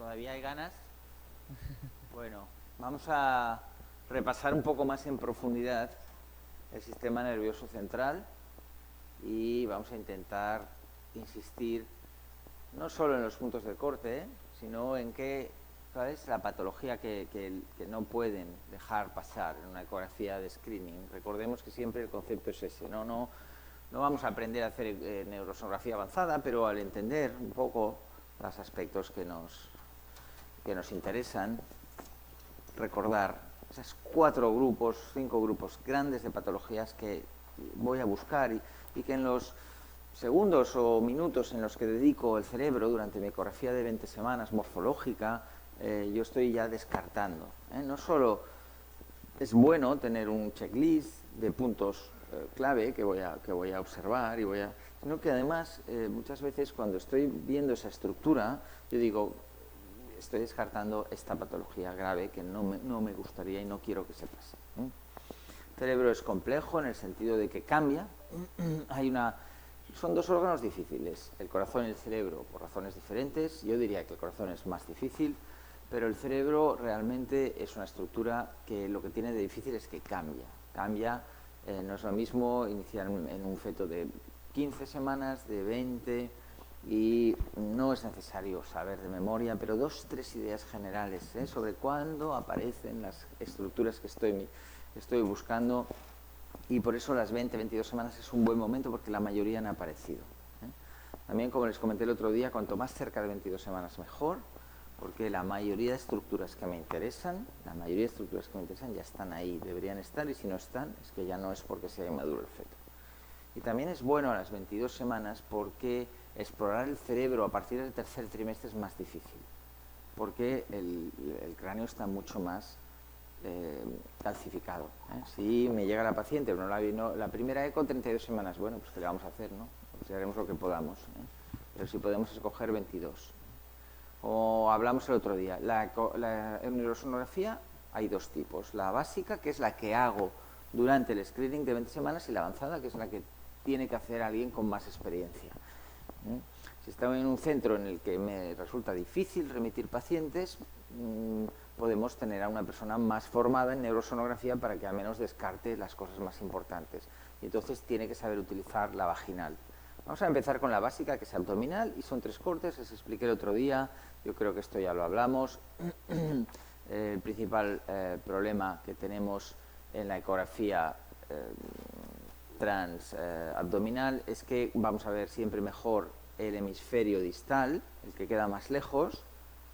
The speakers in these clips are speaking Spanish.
¿Todavía hay ganas? Bueno, vamos a repasar un poco más en profundidad el sistema nervioso central y vamos a intentar insistir no solo en los puntos del corte, sino en cuál es la patología que no pueden dejar pasar en una ecografía de screening. Recordemos que siempre el concepto es ese, no vamos a aprender a hacer neurosonografía avanzada, pero al entender un poco los aspectos que nos interesan, recordar esos 5 grupos grandes de patologías que voy a buscar y que en los segundos o minutos en los que dedico el cerebro durante mi ecografía de 20 semanas morfológica, yo estoy ya descartando. No solo es bueno tener un checklist de puntos clave que voy a observar, sino que además muchas veces cuando estoy viendo esa estructura, yo digo, estoy descartando esta patología grave que no me gustaría y no quiero que se pase. El cerebro es complejo en el sentido de que cambia. Son dos órganos difíciles, el corazón y el cerebro, por razones diferentes. Yo diría que el corazón es más difícil, pero el cerebro realmente es una estructura que lo que tiene de difícil es que cambia. No es lo mismo iniciar en un feto de 15 semanas, de 20, y no es necesario saber de memoria, pero 2 o 3 ideas generales sobre cuándo aparecen las estructuras que estoy buscando, y por eso las 20-22 semanas es un buen momento porque la mayoría han aparecido. También, como les comenté el otro día, cuanto más cerca de 22 semanas mejor, porque la mayoría de estructuras que me interesan ya están ahí, deberían estar, y si no están, es que ya no es porque sea inmaduro el feto. Y también es bueno a las 22 semanas porque explorar el cerebro a partir del tercer trimestre es más difícil, porque el cráneo está mucho más calcificado. Si me llega la paciente, la primera eco 32 semanas, bueno, pues ¿qué le vamos a hacer? Pues haremos lo que podamos, pero si podemos escoger 22. O hablamos el otro día, en neurosonografía hay 2 tipos, la básica, que es la que hago durante el screening de 20 semanas, y la avanzada, que es la que tiene que hacer alguien con más experiencia. Si estoy en un centro en el que me resulta difícil remitir pacientes, podemos tener a una persona más formada en neurosonografía para que al menos descarte las cosas más importantes. Y entonces tiene que saber utilizar la vaginal. Vamos a empezar con la básica, que es abdominal, y son 3 cortes, les expliqué el otro día, yo creo que esto ya lo hablamos. El principal problema que tenemos en la ecografía transabdominal es que vamos a ver siempre mejor el hemisferio distal, el que queda más lejos,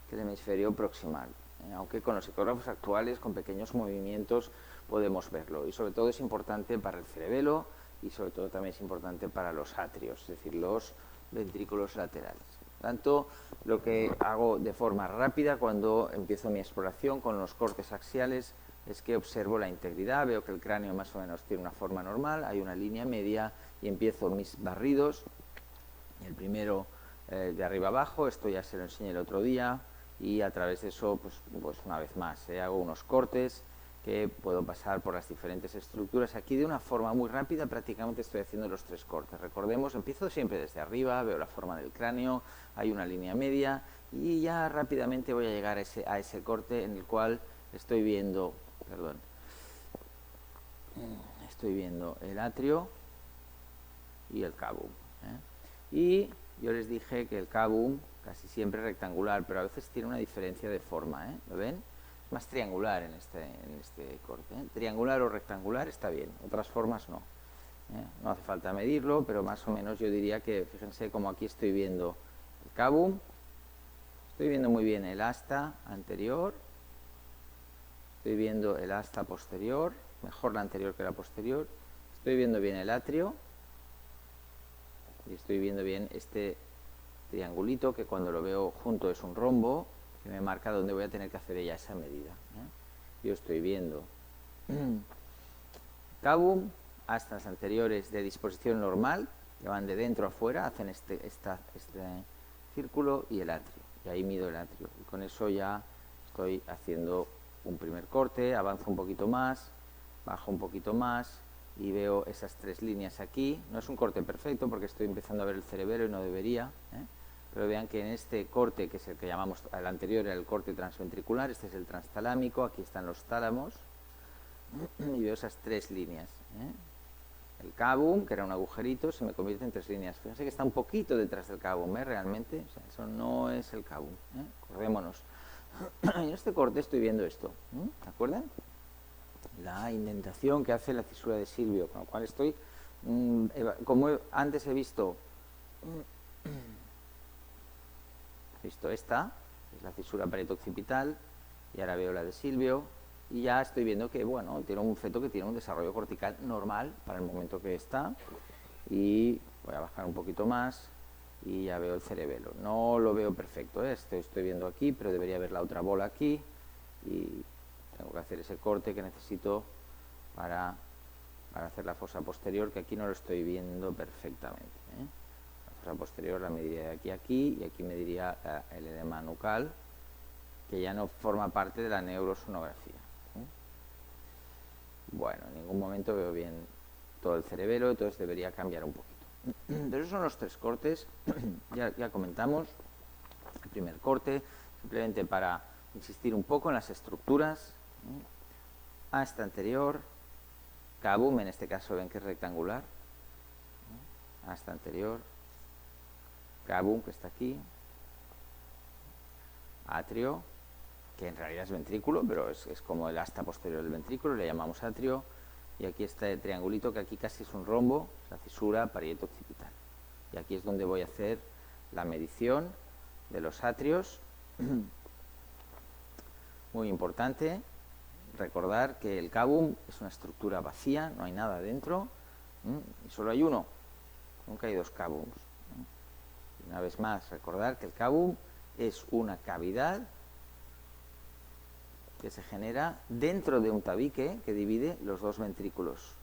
que el hemisferio proximal. Aunque con los ecógrafos actuales, con pequeños movimientos, podemos verlo. Y sobre todo es importante para el cerebelo, y sobre todo también es importante para los atrios, es decir, los ventrículos laterales. Por tanto, lo que hago de forma rápida cuando empiezo mi exploración con los cortes axiales es que observo la integridad, veo que el cráneo más o menos tiene una forma normal, hay una línea media, y empiezo mis barridos. El primero de arriba abajo, esto ya se lo enseñé el otro día, y a través de eso, pues una vez más, hago unos cortes que puedo pasar por las diferentes estructuras. Aquí de una forma muy rápida prácticamente estoy haciendo los 3 cortes. Recordemos, empiezo siempre desde arriba, veo la forma del cráneo, hay una línea media, y ya rápidamente voy a llegar a ese corte en el cual estoy viendo el atrio y el cabum. Y yo les dije que el cabum casi siempre es rectangular, pero a veces tiene una diferencia de forma, ¿lo ven? Es más triangular en este corte. Triangular o rectangular está bien, otras formas no. No hace falta medirlo, pero más o menos yo diría que, fíjense como aquí estoy viendo el cabum, estoy viendo muy bien el asta anterior, estoy viendo el asta posterior, mejor la anterior que la posterior, estoy viendo bien el atrio, y estoy viendo bien este triangulito que cuando lo veo junto es un rombo que me marca dónde voy a tener que hacer ella esa medida. Yo estoy viendo cabum, astas anteriores de disposición normal, que van de dentro a fuera, hacen este círculo, y el atrio, y ahí mido el atrio, y con eso ya estoy haciendo un primer corte, avanzo un poquito más, bajo un poquito más, y veo esas 3 líneas aquí. No es un corte perfecto porque estoy empezando a ver el cerebelo y no debería, pero vean que en este corte, que es el que llamamos, el anterior era el corte transventricular, este es el transtalámico, aquí están los tálamos, y veo esas tres líneas. El cabum, que era un agujerito, se me convierte en tres líneas. Fíjense que está un poquito detrás del cabum, realmente, o sea, eso no es el cabum, acordémonos. En este corte estoy viendo esto, ¿se acuerdan? La indentación que hace la cisura de Silvio, con lo cual estoy, como antes he visto esta, es la fisura parieto-occipital, y ahora veo la de Silvio, y ya estoy viendo que, bueno, tiene un feto que tiene un desarrollo cortical normal para el momento que está, y voy a bajar un poquito más, y ya veo el cerebelo. No lo veo perfecto, estoy viendo aquí, pero debería haber la otra bola aquí, y tengo que hacer ese corte que necesito para hacer la fosa posterior, que aquí no lo estoy viendo perfectamente. La fosa posterior la mediría de aquí a aquí, y aquí mediría el edema nucal, que ya no forma parte de la neurosonografía. Bueno, en ningún momento veo bien todo el cerebelo, entonces debería cambiar un poquito. Pero esos son los tres cortes, ya comentamos. El primer corte, simplemente para insistir un poco en las estructuras. Asta anterior, cabum, en este caso ven que es rectangular, asta anterior, cabum, que está aquí, atrio, que en realidad es ventrículo, pero es como el asta posterior del ventrículo, le llamamos atrio, y aquí está el triangulito, que aquí casi es un rombo, la fisura parieto-occipital. Y aquí es donde voy a hacer la medición de los atrios. Muy importante recordar que el cabum es una estructura vacía, no hay nada dentro, y solo hay uno, nunca hay dos cabums. Y una vez más, recordar que el cabum es una cavidad que se genera dentro de un tabique que divide los dos ventrículos.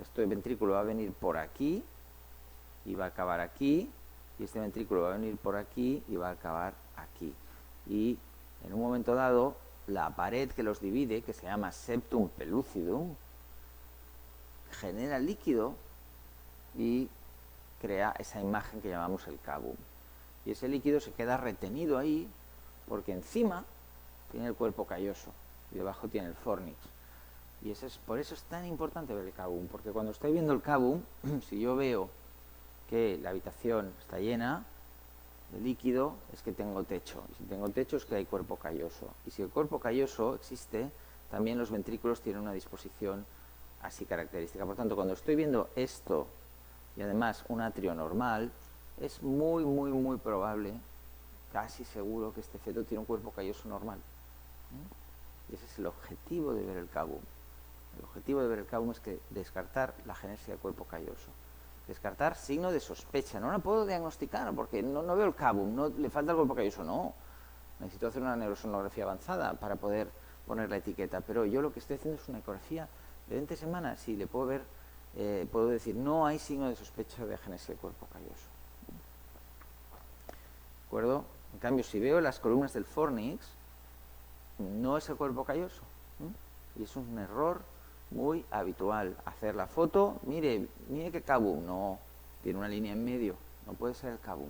Este ventrículo va a venir por aquí y va a acabar aquí, y este ventrículo va a venir por aquí y va a acabar aquí. Y en un momento dado, la pared que los divide, que se llama septum pellucidum, genera líquido y crea esa imagen que llamamos el cabum. Y ese líquido se queda retenido ahí porque encima tiene el cuerpo calloso y debajo tiene el fornix. Y por eso es tan importante ver el cabum, porque cuando estoy viendo el cabum, si yo veo que la habitación está llena de líquido, es que tengo techo. Y si tengo techo es que hay cuerpo calloso. Y si el cuerpo calloso existe, también los ventrículos tienen una disposición así característica. Por tanto, cuando estoy viendo esto y además un atrio normal, es muy, muy, muy probable, casi seguro, que este feto tiene un cuerpo calloso normal. Y ese es el objetivo de ver el cabum. El objetivo de ver el cabum es que descartar la genesia del cuerpo calloso. Descartar signo de sospecha. No la puedo diagnosticar porque no veo el cabum, no le falta el cuerpo calloso, no. Necesito hacer una neurosonografía avanzada para poder poner la etiqueta. Pero yo lo que estoy haciendo es una ecografía de 20 semanas y le puedo ver, puedo decir, no hay signo de sospecha de genesia del cuerpo calloso. ¿De acuerdo? En cambio, si veo las columnas del fornix, no es el cuerpo calloso. Y es un error muy habitual. Hacer la foto, mire qué cabum, no, tiene una línea en medio, no puede ser el cabum.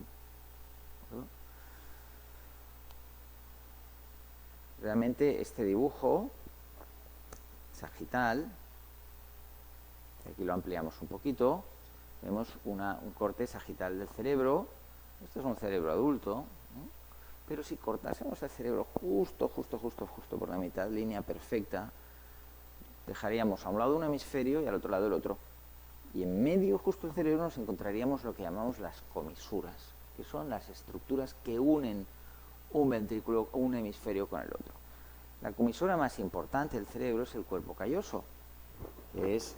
Realmente este dibujo sagital, aquí lo ampliamos un poquito, vemos un corte sagital del cerebro. Esto es un cerebro adulto, ¿no? Pero si cortásemos el cerebro justo por la mitad, línea perfecta, dejaríamos a un lado un hemisferio y al otro lado el otro. Y en medio justo del cerebro nos encontraríamos lo que llamamos las comisuras, que son las estructuras que unen un ventrículo o un hemisferio con el otro. La comisura más importante del cerebro es el cuerpo calloso, que es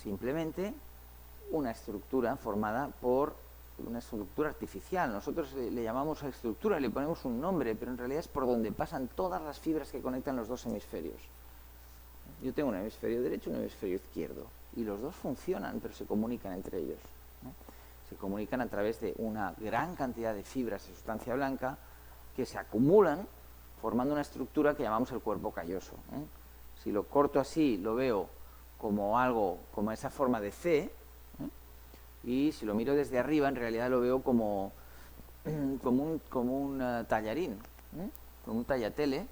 simplemente una estructura formada por una estructura artificial. Nosotros le llamamos a la estructura, le ponemos un nombre, pero en realidad es por donde pasan todas las fibras que conectan los dos hemisferios. Yo tengo un hemisferio derecho y un hemisferio izquierdo, y los dos funcionan, pero se comunican entre ellos, ¿no? Se comunican a través de una gran cantidad de fibras de sustancia blanca que se acumulan formando una estructura que llamamos el cuerpo calloso, ¿eh? Si lo corto así, lo veo como algo, como esa forma de C, y si lo miro desde arriba, en realidad lo veo como como un tallarín, como un tallatele,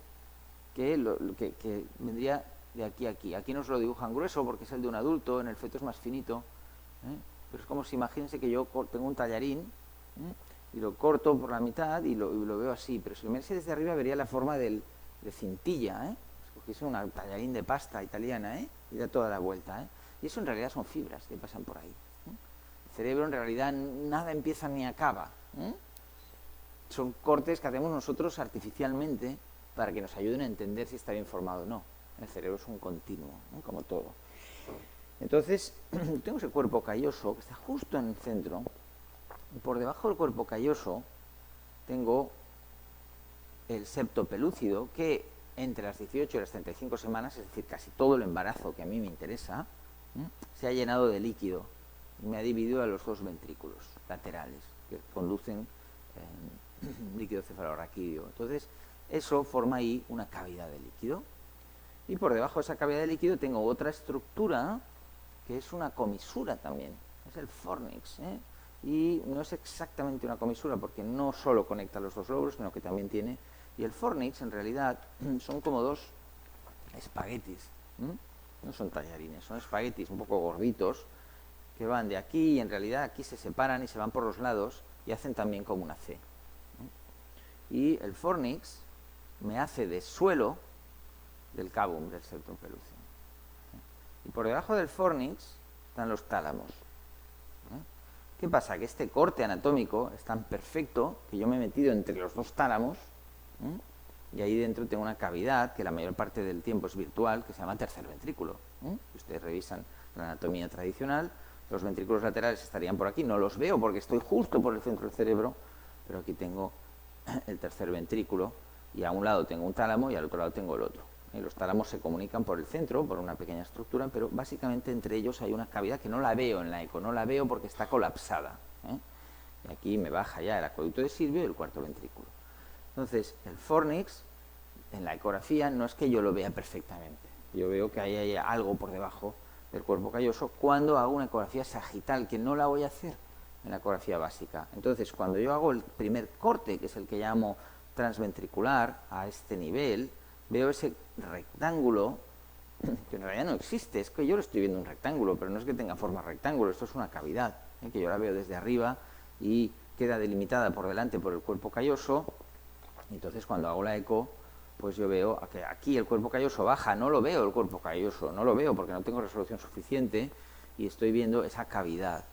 que vendría de aquí a aquí. Aquí nos lo dibujan grueso porque es el de un adulto, en el feto es más finito, pero es como si imagínense que yo tengo un tallarín y lo corto por la mitad y lo veo así, pero si lo mirase desde arriba vería la forma de cintilla, si cogiese un tallarín de pasta italiana y da toda la vuelta, y eso en realidad son fibras que pasan por ahí. El cerebro en realidad nada empieza ni acaba, son cortes que hacemos nosotros artificialmente para que nos ayuden a entender si está bien formado o no. El cerebro es un continuo, como todo. Entonces, tengo ese cuerpo calloso que está justo en el centro, y por debajo del cuerpo calloso tengo el septo pelúcido, que entre las 18 y las 35 semanas, es decir, casi todo el embarazo que a mí me interesa, se ha llenado de líquido y me ha dividido a los dos ventrículos laterales que conducen líquido cefalorraquídeo. Entonces, eso forma ahí una cavidad de líquido. Y por debajo de esa cavidad de líquido tengo otra estructura que es una comisura también. Es el fornix. Y no es exactamente una comisura porque no solo conecta los dos lóbulos, sino que también tiene... Y el fornix, en realidad, son como dos espaguetis. No son tallarines, son espaguetis un poco gorditos que van de aquí y en realidad aquí se separan y se van por los lados y hacen también como una C. Y el fornix me hace de suelo del cabum del septum pelúcido. Y por debajo del fornix están los tálamos. ¿Qué pasa? Que este corte anatómico es tan perfecto que yo me he metido entre los dos tálamos y ahí dentro tengo una cavidad que la mayor parte del tiempo es virtual, que se llama tercer ventrículo. Si ustedes revisan la anatomía tradicional, los ventrículos laterales estarían por aquí, no los veo porque estoy justo por el centro del cerebro, pero aquí tengo el tercer ventrículo y a un lado tengo un tálamo y al otro lado tengo el otro. Los tálamos se comunican por el centro, por una pequeña estructura, pero básicamente entre ellos hay una cavidad que no la veo en la eco, no la veo porque está colapsada. Y aquí me baja ya el acueducto de Silvio y el cuarto ventrículo. Entonces, el fornix, en la ecografía, no es que yo lo vea perfectamente. Yo veo que ahí hay algo por debajo del cuerpo calloso cuando hago una ecografía sagital, que no la voy a hacer en la ecografía básica. Entonces, cuando yo hago el primer corte, que es el que llamo transventricular, a este nivel, veo ese rectángulo que en realidad no existe, es que yo lo estoy viendo un rectángulo, pero no es que tenga forma rectángulo, esto es una cavidad, que yo la veo desde arriba y queda delimitada por delante por el cuerpo calloso. Entonces, cuando hago la eco, pues yo veo que aquí el cuerpo calloso baja, no lo veo el cuerpo calloso, no lo veo porque no tengo resolución suficiente y estoy viendo esa cavidad.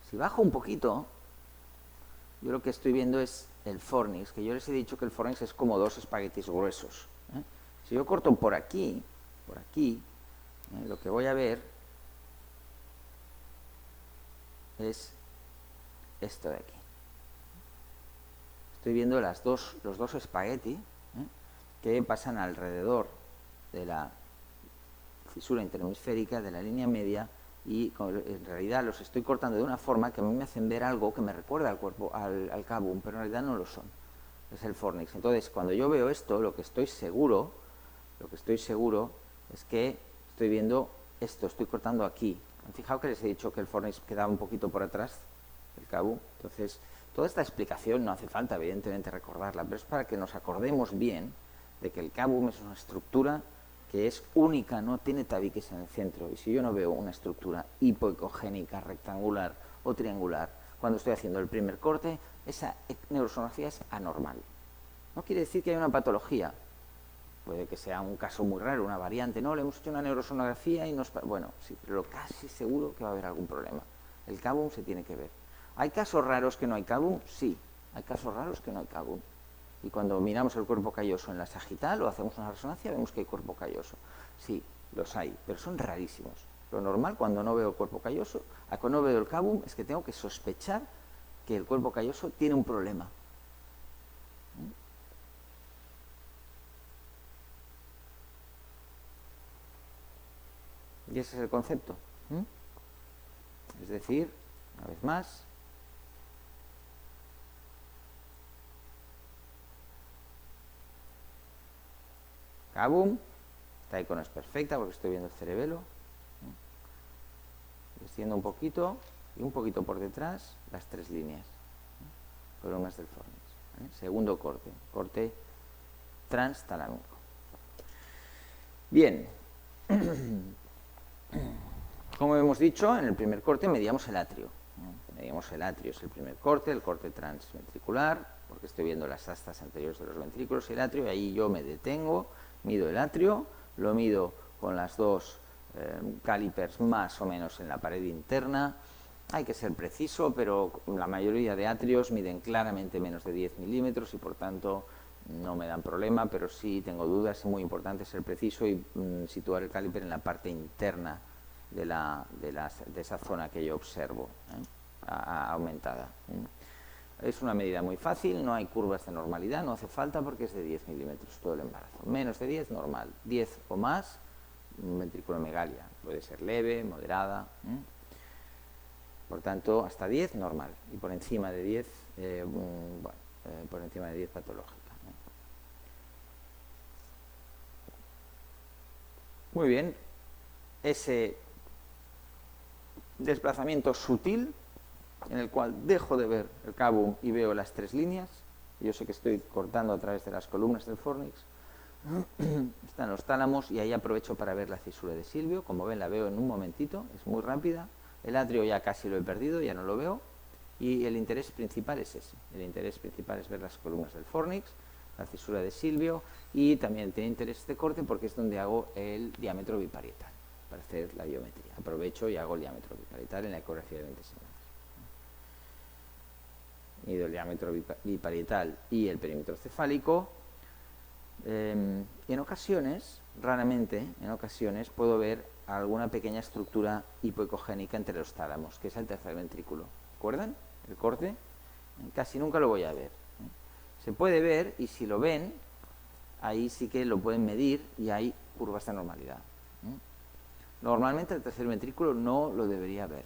Si bajo un poquito, yo lo que estoy viendo es el fornix, que yo les he dicho que el fornix es como dos espaguetis gruesos. Si yo corto por aquí, lo que voy a ver es esto de aquí. Estoy viendo los dos espaguetis que pasan alrededor de la fisura interhemisférica, de la línea media, y en realidad los estoy cortando de una forma que a mí me hacen ver algo que me recuerda al cuerpo, al cabum, pero en realidad no lo son. Es el fornix. Entonces, cuando yo veo esto, lo que estoy seguro es que estoy viendo esto, estoy cortando aquí. ¿Han fijado que les he dicho que el fornix quedaba un poquito por atrás del cabum? Entonces, toda esta explicación no hace falta, evidentemente, recordarla, pero es para que nos acordemos bien de que el cabum es una estructura que es única, no tiene tabiques en el centro. Y si yo no veo una estructura hipoecogénica, rectangular o triangular, cuando estoy haciendo el primer corte, esa neurosonografía es anormal. No quiere decir que haya una patología. Puede que sea un caso muy raro, una variante. No, le hemos hecho una neurosonografía y nos... Bueno, sí, pero casi seguro que va a haber algún problema. El cabum se tiene que ver. ¿Hay casos raros que no hay cabum? Sí, hay casos raros que no hay cabum. Y cuando miramos el cuerpo calloso en la sagital o hacemos una resonancia, vemos que hay cuerpo calloso. Sí, los hay, pero son rarísimos. Lo normal cuando no veo el cuerpo calloso, cuando no veo el cabum, es que tengo que sospechar que el cuerpo calloso tiene un problema. Y ese es el concepto. Es decir, una vez más, cabum, esta icono es perfecta porque estoy viendo el cerebelo. Desciendo un poquito y un poquito por detrás las 3 líneas, columnas del fornix. Segundo corte, corte transtalámico. Bien, como hemos dicho, en el primer corte medíamos el atrio. Medíamos el atrio, es el primer corte, el corte transventricular, porque estoy viendo las astas anteriores de los ventrículos y el atrio, y ahí yo me detengo, mido el atrio, lo mido con las dos calipers más o menos en la pared interna. Hay que ser preciso, pero la mayoría de atrios miden claramente menos de 10 milímetros y por tanto no me dan problema, pero sí tengo dudas, es muy importante ser preciso y situar el caliper en la parte interna de esa zona que yo observo, aumentada. Es una medida muy fácil, no hay curvas de normalidad, no hace falta porque es de 10 milímetros todo el embarazo. Menos de 10, normal. 10 o más, ventriculomegalia. Puede ser leve, moderada. Por tanto, hasta 10, normal. Y por encima de 10, por encima de 10, patológica. Muy bien. Ese desplazamiento sutil, en el cual dejo de ver el cabum y veo las 3 líneas. Yo sé que estoy cortando a través de las columnas del fornix. Están los tálamos y ahí aprovecho para ver la cisura de Silvio. Como ven, la veo en un momentito, es muy rápida. El atrio ya casi lo he perdido, ya no lo veo. Y el interés principal es ese. El interés principal es ver las columnas del fornix, la cisura de Silvio, y también tiene interés este corte porque es donde hago el diámetro biparietal para hacer la biometría. Aprovecho y hago el diámetro biparietal en la ecografía de 20 semanas. Mido el diámetro biparietal y el perímetro cefálico. Y en ocasiones, raramente, en ocasiones, puedo ver alguna pequeña estructura hipoecogénica entre los tálamos, que es el tercer ventrículo. ¿Recuerdan el corte? Casi nunca lo voy a ver. Se puede ver y si lo ven, ahí sí que lo pueden medir y hay curvas de normalidad. Normalmente el tercer ventrículo no lo debería ver.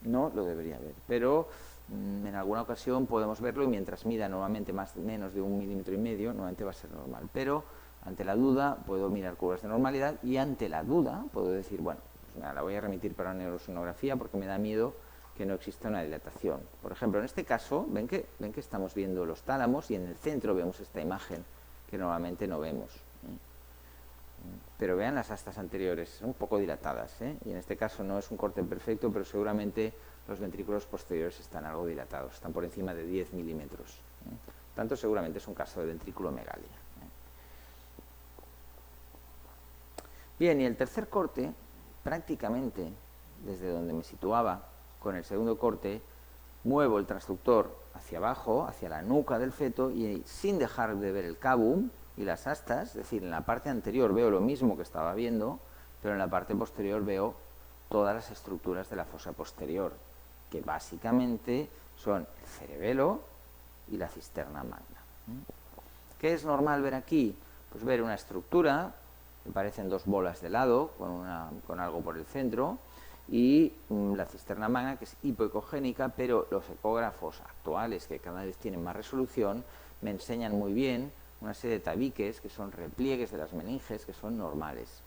No lo debería ver, pero en alguna ocasión podemos verlo y mientras mida normalmente menos de 1,5 milímetros, normalmente va a ser normal. Pero ante la duda puedo mirar curvas de normalidad y ante la duda puedo decir, bueno, pues nada, la voy a remitir para una neurosonografía porque me da miedo que no exista una dilatación. Por ejemplo, en este caso, ven que estamos viendo los tálamos y en el centro vemos esta imagen que normalmente no vemos. Pero vean las astas anteriores, son un poco dilatadas, y en este caso no es un corte perfecto, pero seguramente los ventrículos posteriores están algo dilatados, están por encima de 10 milímetros. Por tanto, seguramente es un caso de ventriculomegalia. Bien, y el tercer corte, prácticamente desde donde me situaba con el segundo corte, muevo el transductor hacia abajo, hacia la nuca del feto, y sin dejar de ver el cabum y las astas, es decir, en la parte anterior veo lo mismo que estaba viendo, pero en la parte posterior veo todas las estructuras de la fosa posterior, que básicamente son el cerebelo y la cisterna magna. ¿Qué es normal ver aquí? Pues ver una estructura, que parecen dos bolas de helado, con algo por el centro, y la cisterna magna, que es hipoecogénica, pero los ecógrafos actuales, que cada vez tienen más resolución, me enseñan muy bien una serie de tabiques, que son repliegues de las meninges, que son normales.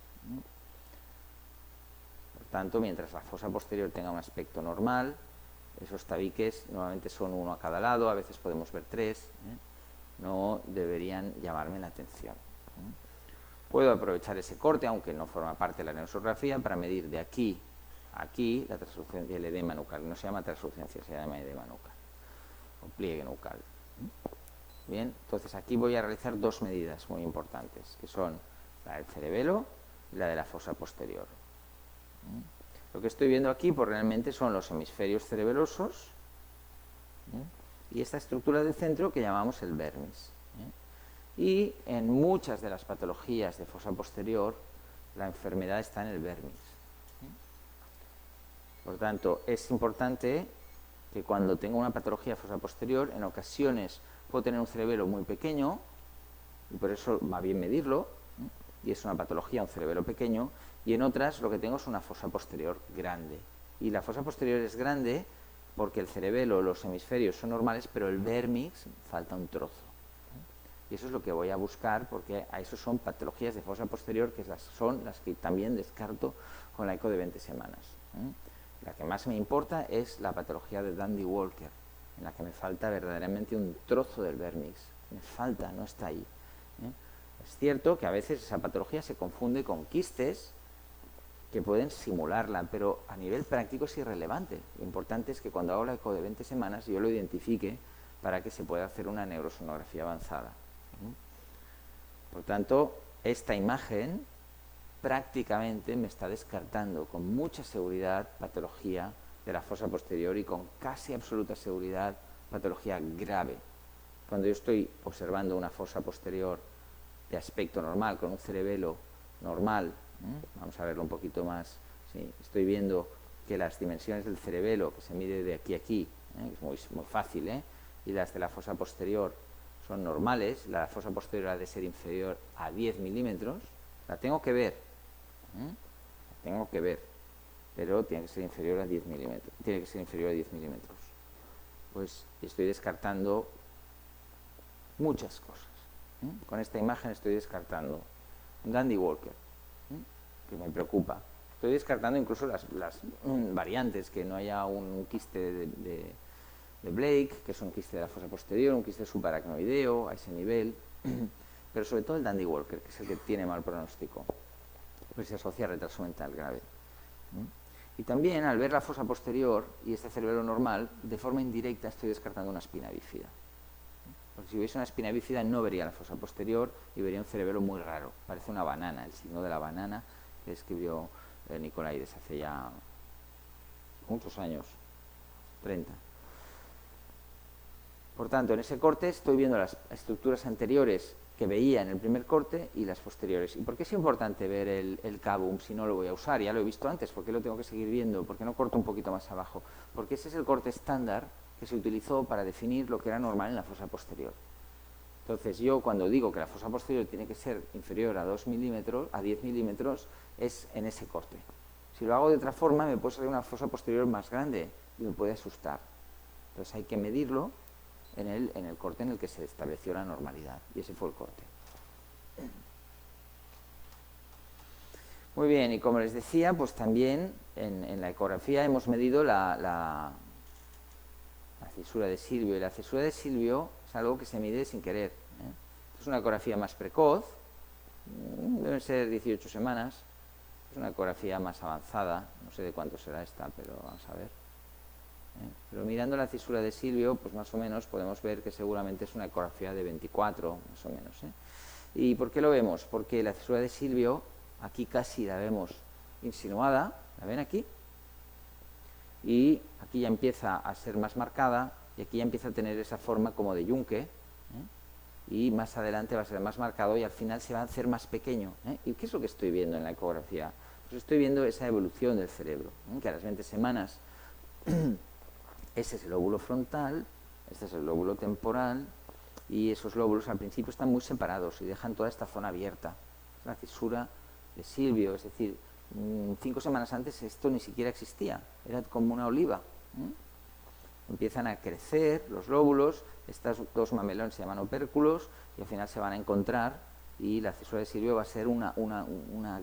Por tanto, mientras la fosa posterior tenga un aspecto normal, esos tabiques normalmente son uno a cada lado, a veces podemos ver 3, no deberían llamarme la atención. Puedo aprovechar ese corte, aunque no forma parte de la neurosonografía, para medir de aquí a aquí la translucencia del edema nucal. No se llama translucencia, se llama edema nucal o pliegue nucal. Bien, entonces aquí voy a realizar dos medidas muy importantes, que son la del cerebelo y la de la fosa posterior. Lo que estoy viendo aquí, pues realmente son los hemisferios cerebelosos y esta estructura del centro que llamamos el vermis. Y en muchas de las patologías de fosa posterior, la enfermedad está en el vermis. Por tanto, es importante que cuando tengo una patología de fosa posterior, en ocasiones puedo tener un cerebelo muy pequeño, y por eso va bien medirlo, y es una patología, un cerebelo pequeño, y en otras lo que tengo es una fosa posterior grande. Y la fosa posterior es grande porque el cerebelo, los hemisferios son normales, pero el vermis falta un trozo. Y eso es lo que voy a buscar, porque a eso son patologías de fosa posterior, que son las que también descarto con la eco de 20 semanas. La que más me importa es la patología de Dandy-Walker, en la que me falta verdaderamente un trozo del vérmix. Me falta, no está ahí. Es cierto que a veces esa patología se confunde con quistes que pueden simularla, pero a nivel práctico es irrelevante. Lo importante es que cuando hago la eco de 20 semanas yo lo identifique para que se pueda hacer una neurosonografía avanzada. Por tanto, esta imagen prácticamente me está descartando con mucha seguridad patología de la fosa posterior y con casi absoluta seguridad patología grave. Cuando yo estoy observando una fosa posterior de aspecto normal, con un cerebelo normal, vamos a verlo un poquito más, ¿sí? Estoy viendo que las dimensiones del cerebelo, que se mide de aquí a aquí, es muy fácil, y las de la fosa posterior son normales, la fosa posterior ha de ser inferior a 10 milímetros, la tengo que ver, pero tiene que ser inferior a 10 milímetros, Pues estoy descartando muchas cosas. Con esta imagen estoy descartando Dandy-Walker, que me preocupa. Estoy descartando incluso las variantes, que no haya un quiste de Blake, que es un quiste de la fosa posterior, un quiste subaracnoideo a ese nivel, pero sobre todo el Dandy-Walker, que es el que tiene mal pronóstico, pues se asocia a retraso mental grave. Y también, al ver la fosa posterior y este cerebelo normal, de forma indirecta estoy descartando una espina bífida. Porque si hubiese una espina bífida no vería la fosa posterior y vería un cerebelo muy raro. Parece una banana, el signo de la banana que escribió Nicolaides hace ya muchos años, 30. Por tanto, en ese corte estoy viendo las estructuras anteriores que veía en el primer corte y las posteriores. ¿Y por qué es importante ver el cabum si no lo voy a usar? Ya lo he visto antes, ¿por qué lo tengo que seguir viendo? ¿Por qué no corto un poquito más abajo? Porque ese es el corte estándar que se utilizó para definir lo que era normal en la fosa posterior. Entonces, yo cuando digo que la fosa posterior tiene que ser inferior a 2 milímetros, a 10 milímetros, es en ese corte. Si lo hago de otra forma, me puede salir una fosa posterior más grande y me puede asustar. Entonces hay que medirlo en el corte en el que se estableció la normalidad, y ese fue el corte. Muy bien, y como les decía, pues también en la ecografía hemos medido la cisura de Silvio, y la cisura de Silvio es algo que se mide sin querer. Es una ecografía más precoz, deben ser 18 semanas, es una ecografía más avanzada, no sé de cuánto será esta, pero vamos a ver. Pero mirando la cisura de Silvio, pues más o menos podemos ver que seguramente es una ecografía de 24, más o menos. ¿Y por qué lo vemos? Porque la cisura de Silvio, aquí casi la vemos insinuada, ¿la ven aquí? Y aquí ya empieza a ser más marcada, y aquí ya empieza a tener esa forma como de yunque, y más adelante va a ser más marcado y al final se va a hacer más pequeño. ¿Y qué es lo que estoy viendo en la ecografía? Pues estoy viendo esa evolución del cerebro, que a las 20 semanas ese es el lóbulo frontal, este es el lóbulo temporal, y esos lóbulos al principio están muy separados y dejan toda esta zona abierta. Es la cisura de Silvio, es decir, 5 semanas antes esto ni siquiera existía, era como una oliva. Empiezan a crecer los lóbulos, estos dos mamelones se llaman opérculos y al final se van a encontrar y la cisura de Silvio va a ser una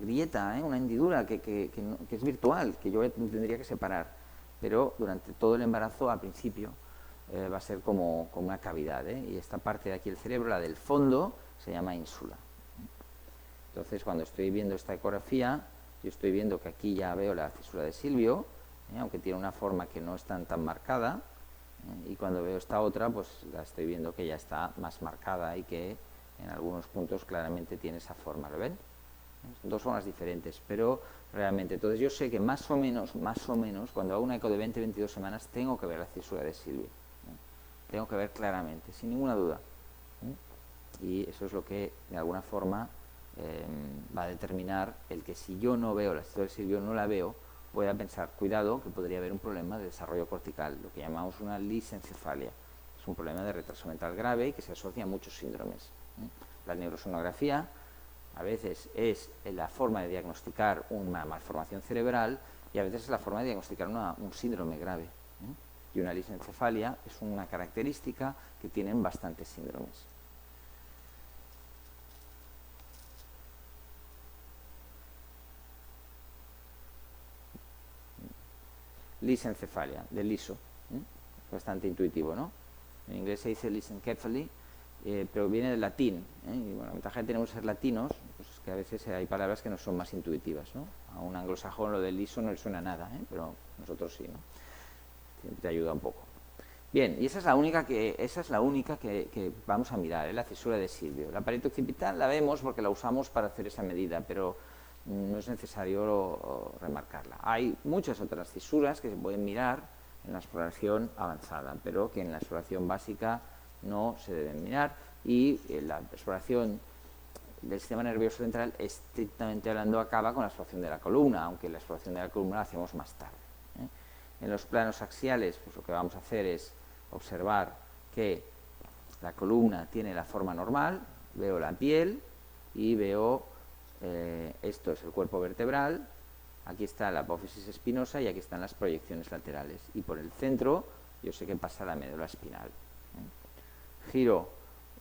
grieta, una hendidura que es virtual, que yo tendría que separar. Pero durante todo el embarazo, al principio, va a ser como una cavidad, y esta parte de aquí del cerebro, la del fondo, se llama ínsula. Entonces, cuando estoy viendo esta ecografía, yo estoy viendo que aquí ya veo la cisura de Silvio, aunque tiene una forma que no es tan marcada, y cuando veo esta otra, pues la estoy viendo que ya está más marcada y que en algunos puntos claramente tiene esa forma, ¿lo ven? Son dos formas diferentes, pero realmente, entonces yo sé que más o menos, cuando hago una eco de 20-22 semanas, tengo que ver la cisura de Silvio. Tengo que ver claramente, sin ninguna duda. Y eso es lo que, de alguna forma, va a determinar el que si yo no veo la cisura de Silvio, no la veo, voy a pensar, cuidado, que podría haber un problema de desarrollo cortical, lo que llamamos una lisencefalia. Es un problema de retraso mental grave y que se asocia a muchos síndromes. La neurosonografía a veces es la forma de diagnosticar una malformación cerebral y a veces es la forma de diagnosticar un síndrome grave. Y una lisencefalia es una característica que tienen bastantes síndromes. lisencefalia, del liso. Bastante intuitivo, ¿no? En inglés se dice lissencephaly, pero viene del latín. Y bueno, la ventaja que tenemos de ser latinos, pues es que a veces hay palabras que no son más intuitivas, ¿no? A un anglosajón lo del liso no le suena nada, pero nosotros sí, ¿no? Siempre ayuda un poco. Bien, y esa es la única que vamos a mirar, la cisura de Silvio. La pared occipital la vemos porque la usamos para hacer esa medida, pero no es necesario remarcarla. Hay muchas otras cisuras que se pueden mirar en la exploración avanzada, pero que en la exploración básica no se deben mirar, y la exploración del sistema nervioso central, estrictamente hablando, acaba con la exploración de la columna, aunque la exploración de la columna la hacemos más tarde. En los planos axiales, pues lo que vamos a hacer es observar que la columna tiene la forma normal, veo la piel y veo, esto es el cuerpo vertebral, aquí está la apófisis espinosa y aquí están las proyecciones laterales, y por el centro yo sé que pasa la médula espinal. Giro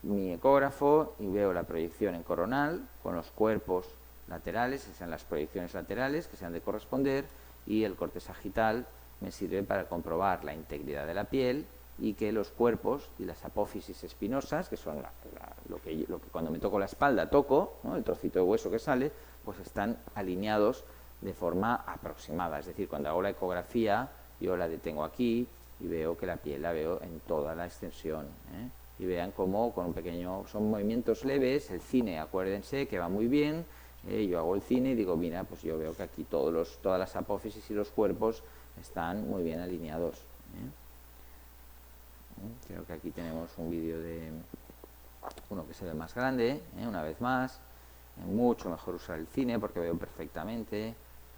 mi ecógrafo y veo la proyección en coronal con los cuerpos laterales, esas son las proyecciones laterales que se han de corresponder, y el corte sagital me sirve para comprobar la integridad de la piel y que los cuerpos y las apófisis espinosas, que son lo que cuando me toco la espalda toco, ¿no? El trocito de hueso que sale, pues están alineados de forma aproximada. Es decir, cuando hago la ecografía, yo la detengo aquí y veo que la piel la veo en toda la extensión. Y vean cómo con un pequeño, son movimientos leves. El cine, acuérdense que va muy bien. Yo hago el cine y digo, mira, pues yo veo que aquí todas las apófisis y los cuerpos están muy bien alineados. Creo que aquí tenemos un vídeo de uno que se ve más grande, una vez más. Mucho mejor usar el cine porque veo perfectamente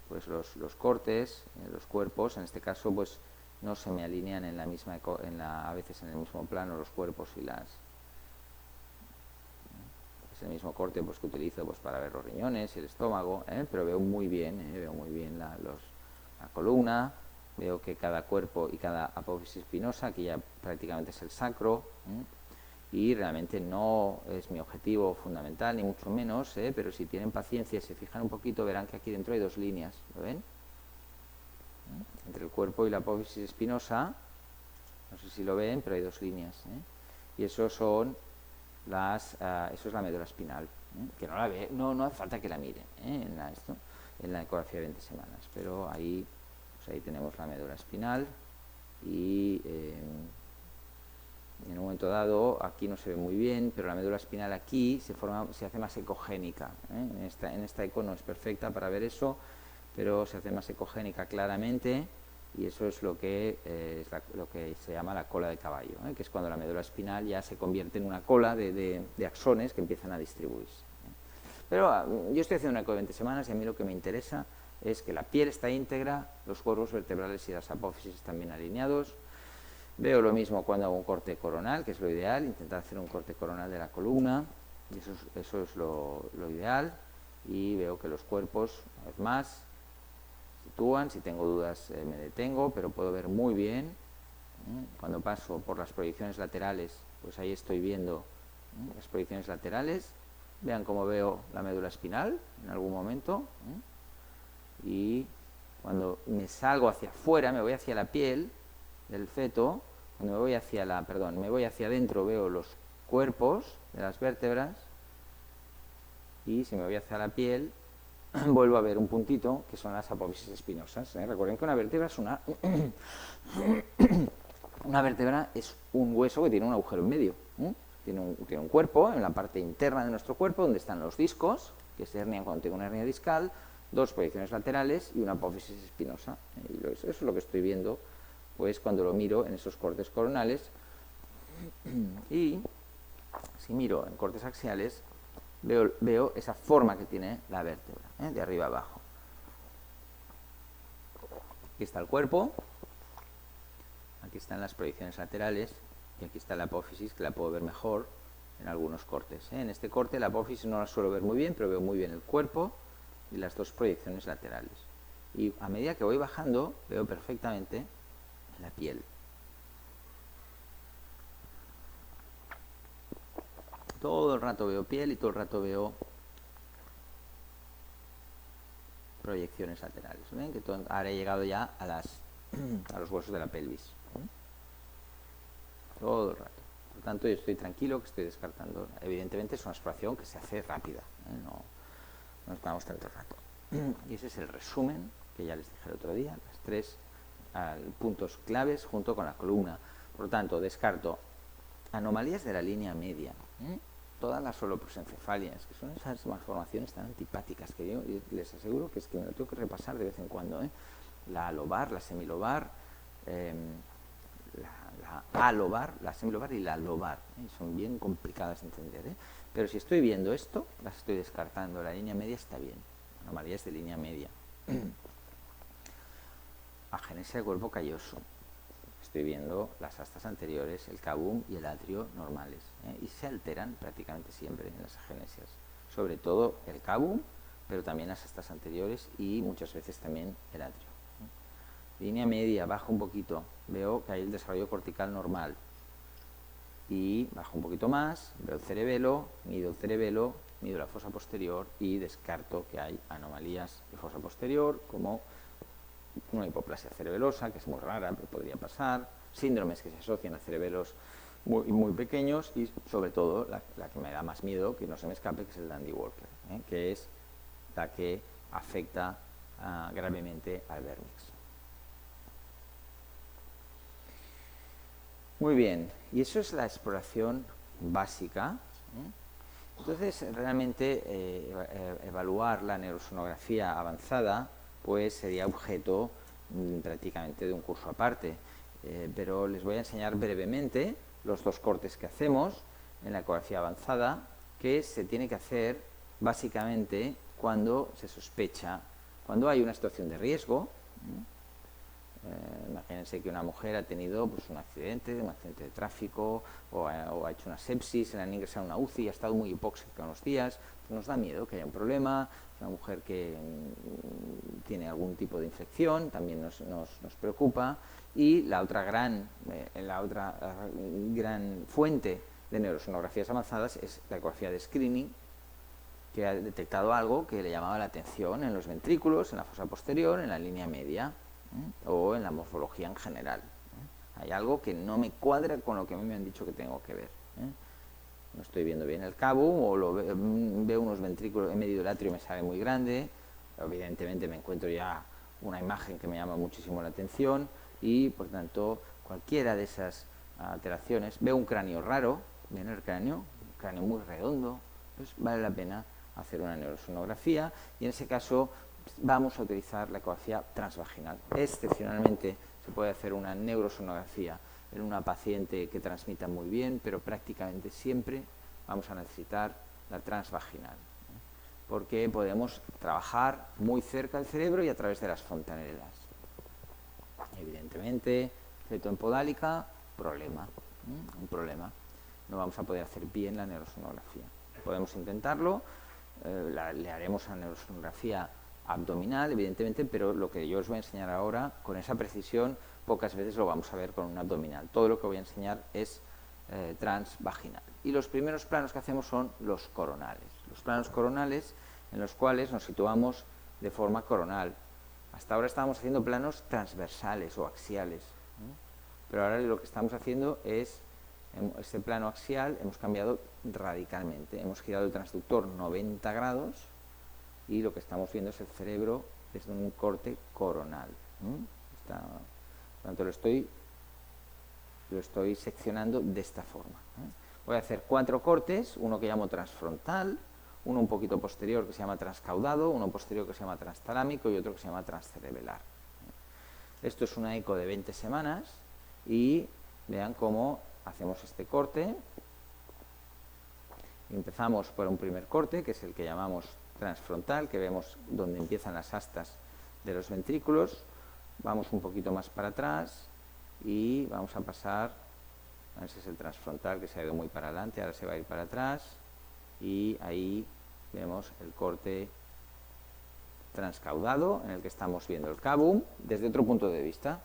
pues los cortes, los cuerpos. En este caso pues no se me alinean en la misma, a veces en el mismo plano los cuerpos y las... Es el mismo corte pues, que utilizo pues, para ver los riñones y el estómago, pero veo muy bien la columna. Veo que cada cuerpo y cada apófisis espinosa, aquí ya prácticamente es el sacro, y realmente no es mi objetivo fundamental, ni mucho menos, pero si tienen paciencia y se fijan un poquito, verán que aquí dentro hay dos líneas, ¿lo ven? Entre el cuerpo y la apófisis espinosa, no sé si lo ven, pero hay dos líneas, y eso son eso es la médula espinal, que no la ve, no hace falta que la miren en la ecografía de 20 semanas, pero ahí tenemos la médula espinal, y en un momento dado aquí no se ve muy bien, pero la médula espinal aquí se hace más ecogénica. En esta eco no es perfecta para ver eso, pero se hace más ecogénica claramente, y eso es lo que se llama la cola de caballo, que es cuando la médula espinal ya se convierte en una cola de axones que empiezan a distribuirse. Pero yo estoy haciendo una eco de 20 semanas y a mí lo que me interesa es que la piel está íntegra, los cuerpos vertebrales y las apófisis están bien alineados. Veo lo mismo cuando hago un corte coronal, que es lo ideal, intentar hacer un corte coronal de la columna, y eso es lo ideal, y veo que los cuerpos, una vez más, sitúan. Si tengo dudas me detengo, pero puedo ver muy bien. Cuando paso por las proyecciones laterales, pues ahí estoy viendo las proyecciones laterales. Vean cómo veo la médula espinal en algún momento. Y cuando me salgo hacia afuera, me voy hacia la piel del feto, cuando me voy hacia adentro veo los cuerpos de las vértebras, y si me voy hacia la piel vuelvo a ver un puntito que son las apófisis espinosas. Recuerden que una vértebra es una vértebra es un hueso que tiene un agujero en medio. Tiene un cuerpo en la parte interna de nuestro cuerpo donde están los discos, que se hernian cuando tengo una hernia discal, dos proyecciones laterales y una apófisis espinosa. Y eso es lo que estoy viendo pues cuando lo miro en esos cortes coronales. Y si miro en cortes axiales, veo esa forma que tiene la vértebra, de arriba a abajo. Aquí está el cuerpo, aquí están las proyecciones laterales y aquí está la apófisis, que la puedo ver mejor en algunos cortes. En este corte la apófisis no la suelo ver muy bien, pero veo muy bien el cuerpo y las dos proyecciones laterales. Y a medida que voy bajando, veo perfectamente la piel. Todo el rato veo piel y todo el rato veo proyecciones laterales. ¿Ven? Que ahora he llegado ya a las a los huesos de la pelvis. Todo el rato. Por lo tanto, yo estoy tranquilo que estoy descartando. Evidentemente es una exploración que se hace rápida, no estamos tanto rato. Y ese es el resumen que ya les dije el otro día, las 3 puntos claves junto con la columna. Por lo tanto, descarto anomalías de la línea media, todas las holoprosencefalias, que son esas malformaciones tan antipáticas que yo les aseguro que es que me lo tengo que repasar de vez en cuando, la alobar, la semilobar, la alobar, la semilobar y la lobar, son bien complicadas de entender, pero si estoy viendo esto, las estoy descartando, la línea media está bien, anomalías de línea media. Agenesia del cuerpo calloso, estoy viendo las astas anteriores, el cabum y el atrio normales, y se alteran prácticamente siempre en las agenesias, sobre todo el cabum, pero también las astas anteriores y muchas veces también el atrio. Línea media, bajo un poquito, veo que hay el desarrollo cortical normal, y bajo un poquito más, veo el cerebelo, mido la fosa posterior y descarto que hay anomalías de fosa posterior, como una hipoplasia cerebelosa, que es muy rara, pero podría pasar, síndromes que se asocian a cerebelos muy pequeños, y sobre todo la que me da más miedo, que no se me escape, que es el Dandy Walker, que es la que afecta gravemente al vérmix. Muy bien, y eso es la exploración básica. Entonces, realmente evaluar la neurosonografía avanzada pues sería objeto prácticamente de un curso aparte, pero les voy a enseñar brevemente los 2 cortes que hacemos en la ecografía avanzada, que se tiene que hacer básicamente cuando se sospecha, cuando hay una situación de riesgo. Imagínense que una mujer ha tenido pues, un accidente de tráfico, o ha hecho una sepsis, le han ingresado a una UCI y ha estado muy hipóxica unos días, pues nos da miedo que haya un problema. Una mujer que tiene algún tipo de infección también nos preocupa. Y la otra gran fuente de neurosonografías avanzadas es la ecografía de screening, que ha detectado algo que le llamaba la atención en los ventrículos, en la fosa posterior, en la línea media, o en la morfología en general. Hay algo que no me cuadra con lo que a mí me han dicho que tengo que ver. No estoy viendo bien el cabo, o veo unos ventrículos, he medido el atrio y me sale muy grande. Evidentemente me encuentro ya una imagen que me llama muchísimo la atención, y por tanto cualquiera de esas alteraciones, veo un cráneo raro, ven el cráneo, un cráneo muy redondo, pues vale la pena hacer una neurosonografía, y en ese caso vamos a utilizar la ecografía transvaginal. Excepcionalmente se puede hacer una neurosonografía en una paciente que transmita muy bien, pero prácticamente siempre vamos a necesitar la transvaginal, porque podemos trabajar muy cerca del cerebro y a través de las fontanelas. Evidentemente, cetoempodálica, un problema. No vamos a poder hacer bien la neurosonografía. Podemos intentarlo, le haremos la neurosonografía abdominal, evidentemente, pero lo que yo os voy a enseñar ahora, con esa precisión, pocas veces lo vamos a ver con un abdominal. Todo lo que voy a enseñar es transvaginal. Y los primeros planos que hacemos son los coronales. Los planos coronales en los cuales nos situamos de forma coronal. Hasta ahora estábamos haciendo planos transversales o axiales, pero ahora lo que estamos haciendo es, en este plano axial, hemos cambiado radicalmente. Hemos girado el transductor 90 grados, y lo que estamos viendo es el cerebro desde un corte coronal. Por tanto, lo estoy seccionando de esta forma. Voy a hacer 4 cortes, uno que llamo transfrontal, uno un poquito posterior que se llama transcaudado, uno posterior que se llama transtalámico y otro que se llama transcerebelar. Esto es una eco de 20 semanas, y vean cómo hacemos este corte. Empezamos por un primer corte, que es el que llamamos transfrontal, que vemos donde empiezan las astas de los ventrículos. Vamos un poquito más para atrás y vamos a pasar, ese es el transfrontal que se ha ido muy para adelante, ahora se va a ir para atrás, y ahí vemos el corte transcaudado, en el que estamos viendo el cabum desde otro punto de vista.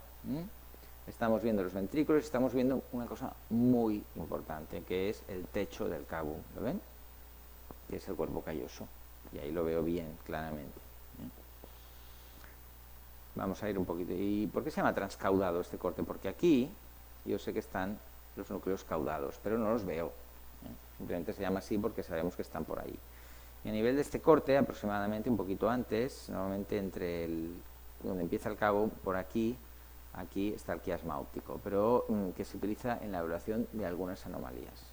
Estamos viendo los ventrículos, estamos viendo una cosa muy importante, que es el techo del cabum, ¿lo ven? Que es el cuerpo calloso, y ahí lo veo bien claramente. Vamos a ir un poquito. ¿Y por qué se llama transcaudado este corte? Porque aquí yo sé que están los núcleos caudados, pero no los veo. Simplemente se llama así porque sabemos que están por ahí. Y a nivel de este corte, aproximadamente un poquito antes, normalmente entre donde empieza el cabo, por aquí está el quiasma óptico, pero que se utiliza en la evaluación de algunas anomalías.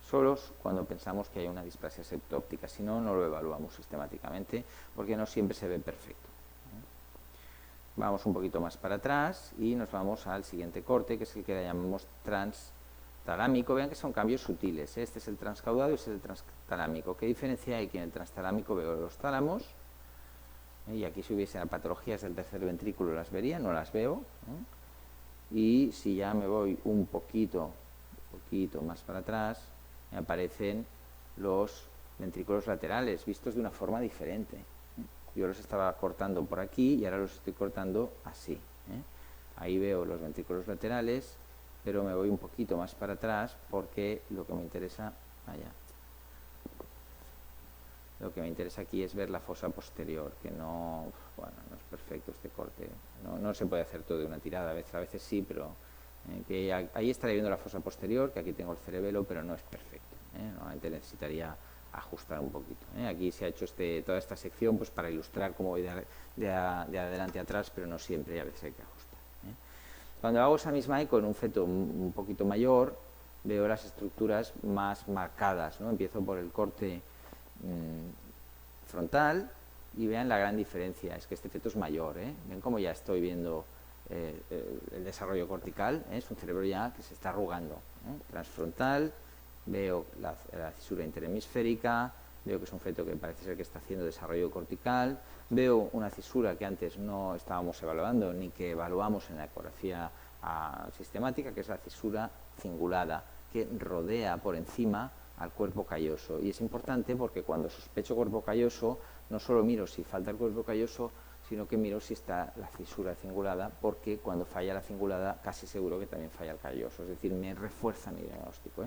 Solos cuando pensamos que hay una displasia septo-óptica, si no, no lo evaluamos sistemáticamente porque no siempre se ve perfecto. Vamos un poquito más para atrás y nos vamos al siguiente corte, que es el que llamamos transtalámico. Vean que son cambios sutiles, ¿eh? Este es el transcaudado y este es el transtalámico. ¿Qué diferencia hay? Que en el transtalámico veo los tálamos, y aquí si hubiese patologías del tercer ventrículo las vería, no las veo. Y si ya me voy un poquito más para atrás, me aparecen los ventrículos laterales, vistos de una forma diferente. Yo los estaba cortando por aquí y ahora los estoy cortando así. Ahí veo los ventrículos laterales, pero me voy un poquito más para atrás porque lo que me interesa, lo que me interesa aquí es ver la fosa posterior, que no es perfecto este corte. No se puede hacer todo de una tirada, a veces sí, pero que ahí estaría viendo la fosa posterior, que aquí tengo el cerebelo, pero no es perfecto. Normalmente necesitaría ajustar un poquito. Aquí se ha hecho toda esta sección pues para ilustrar cómo voy de adelante a atrás, pero no siempre, y a veces hay que ajustar. Cuando hago esa misma eco en un feto un poquito mayor, veo las estructuras más marcadas, ¿no? Empiezo por el corte frontal y vean la gran diferencia, es que este feto es mayor, ven cómo ya estoy viendo el desarrollo cortical, es un cerebro ya que se está arrugando, transfrontal, veo la cisura interhemisférica, veo que es un feto que parece ser que está haciendo desarrollo cortical, veo una cisura que antes no estábamos evaluando ni que evaluamos en la ecografía sistemática, que es la cisura cingulada, que rodea por encima al cuerpo calloso. Y es importante porque cuando sospecho cuerpo calloso, no solo miro si falta el cuerpo calloso, sino que miro si está la cisura cingulada, porque cuando falla la cingulada, casi seguro que también falla el calloso. Es decir, me refuerza mi diagnóstico.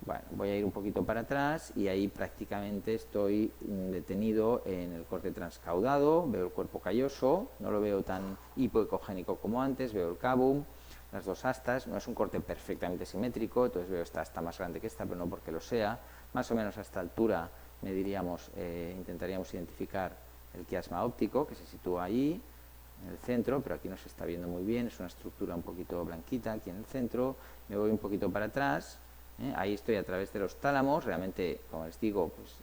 Bueno, voy a ir un poquito para atrás y ahí prácticamente estoy detenido en el corte transcaudado, veo el cuerpo calloso, no lo veo tan hipoecogénico como antes, veo el cabum, las dos astas, no es un corte perfectamente simétrico, entonces veo esta asta más grande que esta, pero no porque lo sea, más o menos a esta altura intentaríamos identificar el quiasma óptico, que se sitúa ahí, en el centro, pero aquí no se está viendo muy bien, es una estructura un poquito blanquita aquí en el centro, me voy un poquito para atrás, ahí estoy a través de los tálamos, realmente, como les digo, pues,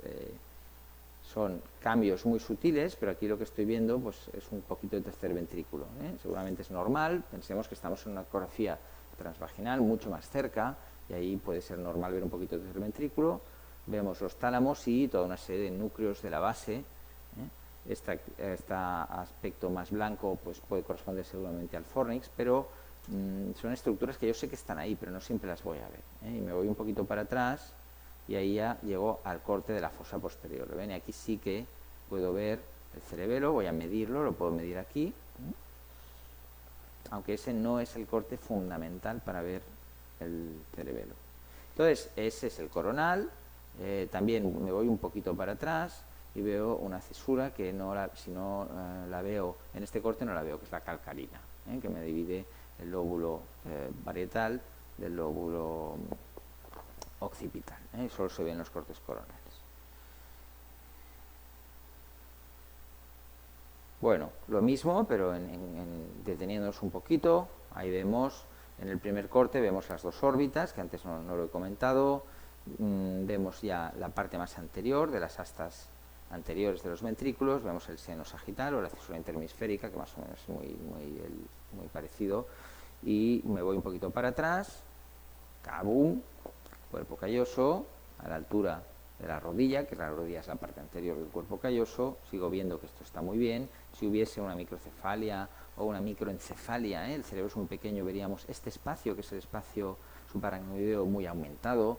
son cambios muy sutiles, pero aquí lo que estoy viendo pues, es un poquito de tercer ventrículo. Seguramente es normal, pensemos que estamos en una ecografía transvaginal mucho más cerca, y ahí puede ser normal ver un poquito de tercer ventrículo, vemos los tálamos y toda una serie de núcleos de la base. Este aspecto más blanco pues, puede corresponder seguramente al fornix, pero son estructuras que yo sé que están ahí, pero no siempre las voy a ver. Y me voy un poquito para atrás y ahí ya llego al corte de la fosa posterior. ¿Ven? Y aquí sí que puedo ver el cerebelo, voy a medirlo, lo puedo medir aquí, aunque ese no es el corte fundamental para ver el cerebelo. Entonces, ese es el coronal, también me voy un poquito para atrás y veo una cisura que si no la veo en este corte no la veo, que es la calcarina, que me divide el lóbulo parietal del lóbulo occipital, solo se ven los cortes coronales. Bueno, lo mismo, pero deteniéndonos un poquito, ahí vemos, en el primer corte vemos las dos órbitas, que antes no lo he comentado, vemos ya la parte más anterior de las astas anteriores de los ventrículos, vemos el seno sagital o la cisura interhemisférica, que más o menos es muy parecido, y me voy un poquito para atrás, cabum, cuerpo calloso, a la altura de la rodilla, que la rodilla es la parte anterior del cuerpo calloso, sigo viendo que esto está muy bien. Si hubiese una microcefalia o una microencefalia, el cerebro es muy pequeño, veríamos este espacio, que es el espacio subaracnoideo muy aumentado.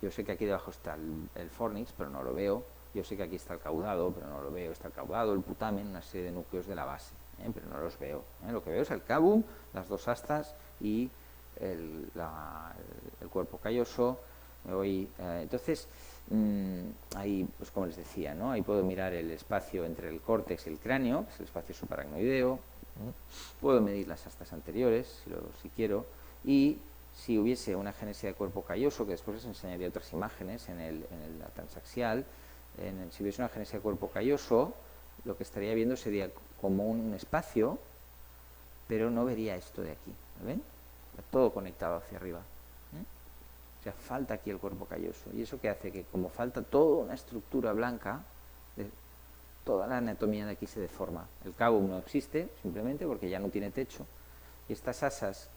Yo sé que aquí debajo está el fornix, pero no lo veo. Yo sé que aquí está el caudado, pero no lo veo. Está el caudado, el putamen, una serie de núcleos de la base, pero no los veo. Lo que veo es el cabum, las dos astas y el cuerpo calloso. Entonces, ahí, pues como les decía, ¿no? Ahí puedo mirar el espacio entre el córtex y el cráneo, que es el espacio subaracnoideo. Puedo medir las astas anteriores, si quiero, y si hubiese una agenesia de cuerpo calloso, que después les enseñaría otras imágenes en la transaxial, si hubiese una agenesia de cuerpo calloso, lo que estaría viendo sería como un espacio, pero no vería esto de aquí, ¿lo ven? Está todo conectado hacia arriba. O sea, falta aquí el cuerpo calloso. ¿Y eso qué hace? Que como falta toda una estructura blanca, toda la anatomía de aquí se deforma. El cabum no existe, simplemente porque ya no tiene techo. Y estas astas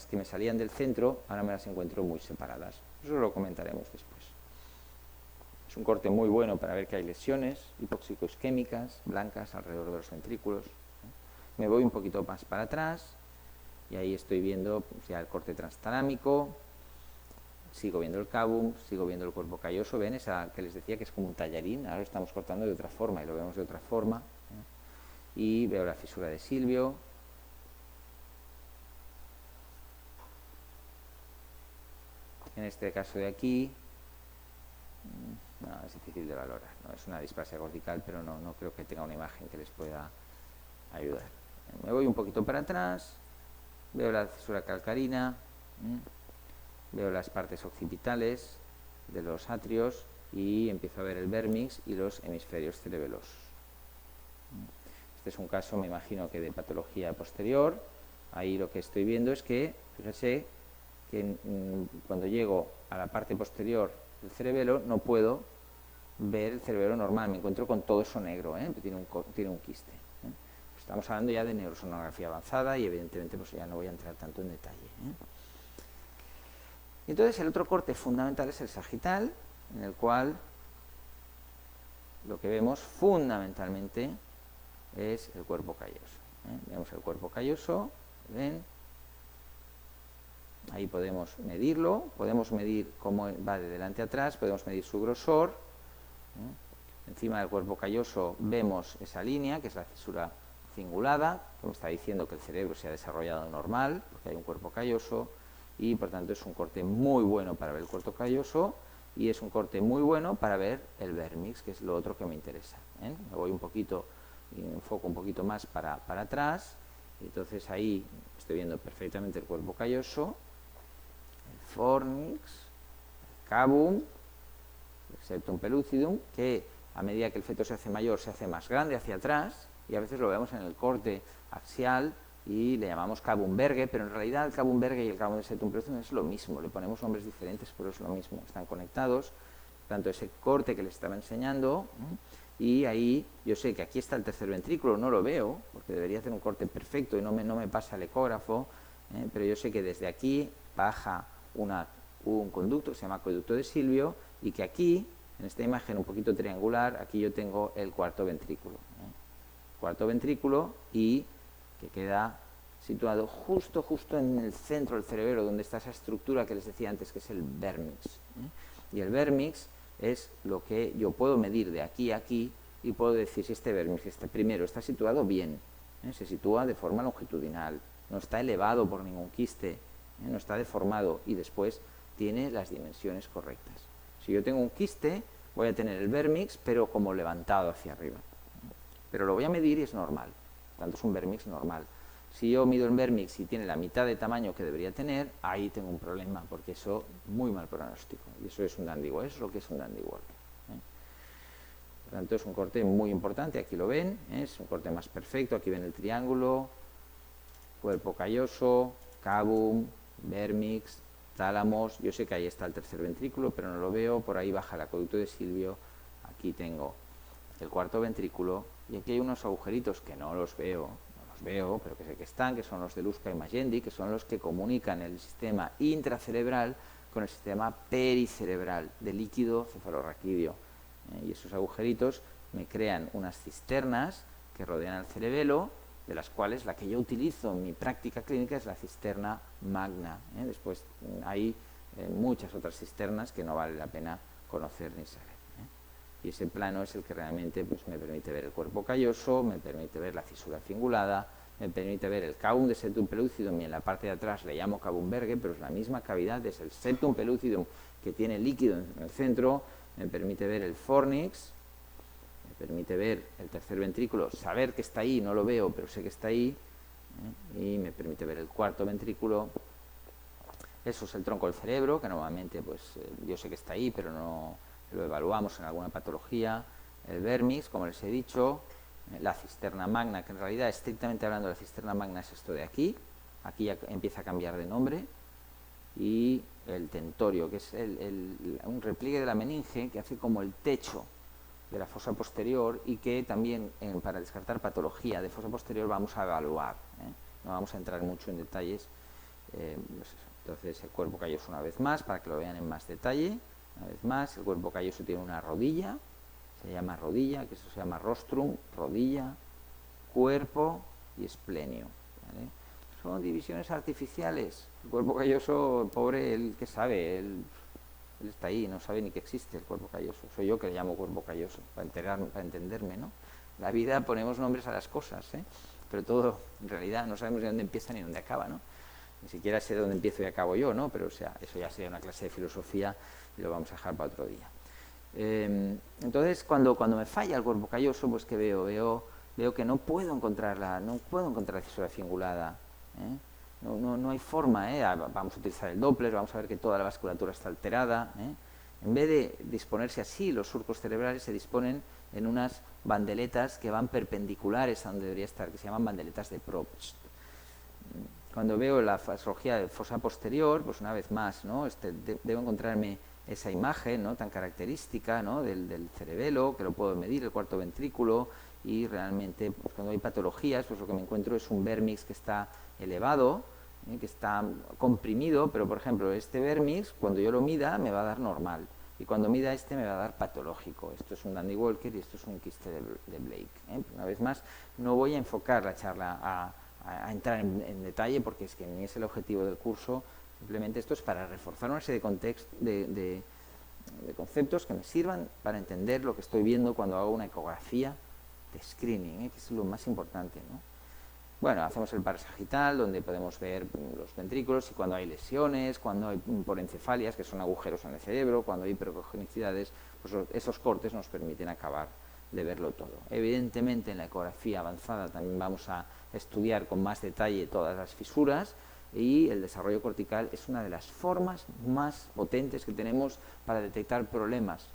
que me salían del centro, ahora me las encuentro muy separadas. Eso lo comentaremos después. Es un corte muy bueno para ver que hay lesiones hipoxicoisquémicas blancas alrededor de los ventrículos. Me voy un poquito más para atrás y ahí estoy viendo ya el corte transtalámico. Sigo viendo el cabum, sigo viendo el cuerpo calloso. ¿Ven? Esa que les decía que es como un tallarín. Ahora lo estamos cortando de otra forma y lo vemos de otra forma. Y veo la fisura de Silvio. En este caso de aquí, no, es difícil de valorar. No es una displasia cortical, pero no creo que tenga una imagen que les pueda ayudar. Me voy un poquito para atrás. Veo la fisura calcarina. Veo las partes occipitales de los atrios y empiezo a ver el vérmix y los hemisferios cerebelosos. Este es un caso, me imagino que de patología posterior. Ahí lo que estoy viendo es que, fíjese, que cuando llego a la parte posterior del cerebelo no puedo ver el cerebelo normal, me encuentro con todo eso negro, tiene un quiste. Estamos hablando ya de neurosonografía avanzada y evidentemente pues ya no voy a entrar tanto en detalle. Entonces el otro corte fundamental es el sagital, en el cual lo que vemos fundamentalmente es el cuerpo calloso. Vemos el cuerpo calloso, ¿ven? Ahí podemos medirlo, podemos medir cómo va de delante a atrás, podemos medir su grosor. Encima del cuerpo calloso vemos esa línea, que es la fisura cingulada, que me está diciendo que el cerebro se ha desarrollado normal, porque hay un cuerpo calloso. Y por tanto es un corte muy bueno para ver el cuerpo calloso y es un corte muy bueno para ver el vérmix, que es lo otro que me interesa. Me voy un poquito y me enfoco un poquito más para atrás, y entonces ahí estoy viendo perfectamente el cuerpo calloso, el fornix, el cabum, el septum pellucidum, que a medida que el feto se hace mayor se hace más grande hacia atrás, y a veces lo vemos en el corte axial y le llamamos cabumbergue, pero en realidad el cabumbergue y el cabum de septum pellucidum es lo mismo, le ponemos nombres diferentes, pero es lo mismo, están conectados. Tanto ese corte que les estaba enseñando, y ahí yo sé que aquí está el tercer ventrículo, no lo veo, porque debería hacer un corte perfecto y no me pasa el ecógrafo, pero yo sé que desde aquí baja un conducto que se llama acueducto de Silvio, y que aquí, en esta imagen un poquito triangular, aquí yo tengo el cuarto ventrículo. Cuarto ventrículo, y que queda situado justo en el centro del cerebro, donde está esa estructura que les decía antes, que es el vérmix. Y el vérmix es lo que yo puedo medir de aquí a aquí y puedo decir si este vérmix, este primero, está situado bien, se sitúa de forma longitudinal, no está elevado por ningún quiste, no está deformado, y después tiene las dimensiones correctas. Si yo tengo un quiste, voy a tener el vérmix, pero como levantado hacia arriba. Pero lo voy a medir y es normal, tanto es un vérmix normal. Si yo mido el vérmix y tiene la mitad de tamaño que debería tener, ahí tengo un problema, porque eso muy mal pronóstico. Y eso es un dandy walk, eso es lo que es un dandy walk. Por tanto, es un corte muy importante, aquí lo ven, es un corte más perfecto, aquí ven el triángulo, cuerpo calloso, cabum, vérmix, tálamos. Yo sé que ahí está el tercer ventrículo, pero no lo veo, por ahí baja el acueducto de Silvio, aquí tengo el cuarto ventrículo, y aquí hay unos agujeritos que no los veo, pero que sé que están, que son los de Lusca y Magendie, que son los que comunican el sistema intracerebral con el sistema pericerebral de líquido cefalorraquídeo. Y esos agujeritos me crean unas cisternas que rodean al cerebelo, de las cuales la que yo utilizo en mi práctica clínica es la cisterna magna. Después hay muchas otras cisternas que no vale la pena conocer ni saber. Y ese plano es el que realmente pues, me permite ver el cuerpo calloso, me permite ver la fisura cingulada, me permite ver el cavum de septum pellucidum y en la parte de atrás le llamo cavum verge, pero es la misma cavidad, es el septum pellucidum que tiene líquido en el centro, me permite ver el fornix, me permite ver el tercer ventrículo, saber que está ahí, no lo veo, pero sé que está ahí, y me permite ver el cuarto ventrículo. Eso es el tronco del cerebro, que normalmente pues yo sé que está ahí, pero no lo evaluamos en alguna patología. El vermis, como les he dicho, la cisterna magna, que en realidad, estrictamente hablando, la cisterna magna es esto de aquí. Aquí ya empieza a cambiar de nombre. Y el tentorio, que es un repliegue de la meninge que hace como el techo de la fosa posterior y que también para descartar patología de fosa posterior vamos a evaluar. No vamos a entrar mucho en detalles. Entonces el cuerpo calloso una vez más, para que lo vean en más detalle. Una vez más, el cuerpo calloso tiene una rodilla, se llama rodilla, que eso se llama rostrum, rodilla, cuerpo y esplenio. ¿Vale? Son divisiones artificiales. El cuerpo calloso, pobre, él que sabe, él está ahí, no sabe ni que existe el cuerpo calloso. Soy yo que le llamo cuerpo calloso, para entenderme, ¿no? La vida ponemos nombres a las cosas, pero todo, en realidad, no sabemos de dónde empieza ni dónde acaba, ¿no? Ni siquiera sé dónde empiezo y acabo yo, ¿no? Pero o sea, eso ya sería una clase de filosofía y lo vamos a dejar para otro día. Entonces, cuando me falla el cuerpo calloso, pues que veo que no puedo encontrar la fisura cingulada. No hay forma. Vamos a utilizar el Doppler, vamos a ver que toda la vasculatura está alterada. En vez de disponerse así, los surcos cerebrales se disponen en unas bandeletas que van perpendiculares a donde debería estar, que se llaman bandeletas de Probst. Cuando veo la fisiología de fosa posterior, pues una vez más, ¿no? Debo encontrarme esa imagen, ¿no?, tan característica, ¿no?, del cerebelo, que lo puedo medir, el cuarto ventrículo, y realmente pues, cuando hay patologías, pues lo que me encuentro es un vermix que está elevado, que está comprimido, pero por ejemplo este vermix, cuando yo lo mida, me va a dar normal, y cuando mida este me va a dar patológico. Esto es un Dandy Walker y esto es un quiste de Blake. Una vez más, no voy a enfocar la charla a entrar en detalle porque es que ni es el objetivo del curso, simplemente esto es para reforzar una serie de conceptos que me sirvan para entender lo que estoy viendo cuando hago una ecografía de screening, que es lo más importante, ¿no? Bueno, hacemos el parasagital, donde podemos ver los ventrículos y cuando hay lesiones, cuando hay porencefalias, que son agujeros en el cerebro, cuando hay hipercogenicidades, pues esos cortes nos permiten acabar de verlo todo. Evidentemente en la ecografía avanzada también vamos a estudiar con más detalle todas las fisuras y el desarrollo cortical es una de las formas más potentes que tenemos para detectar problemas.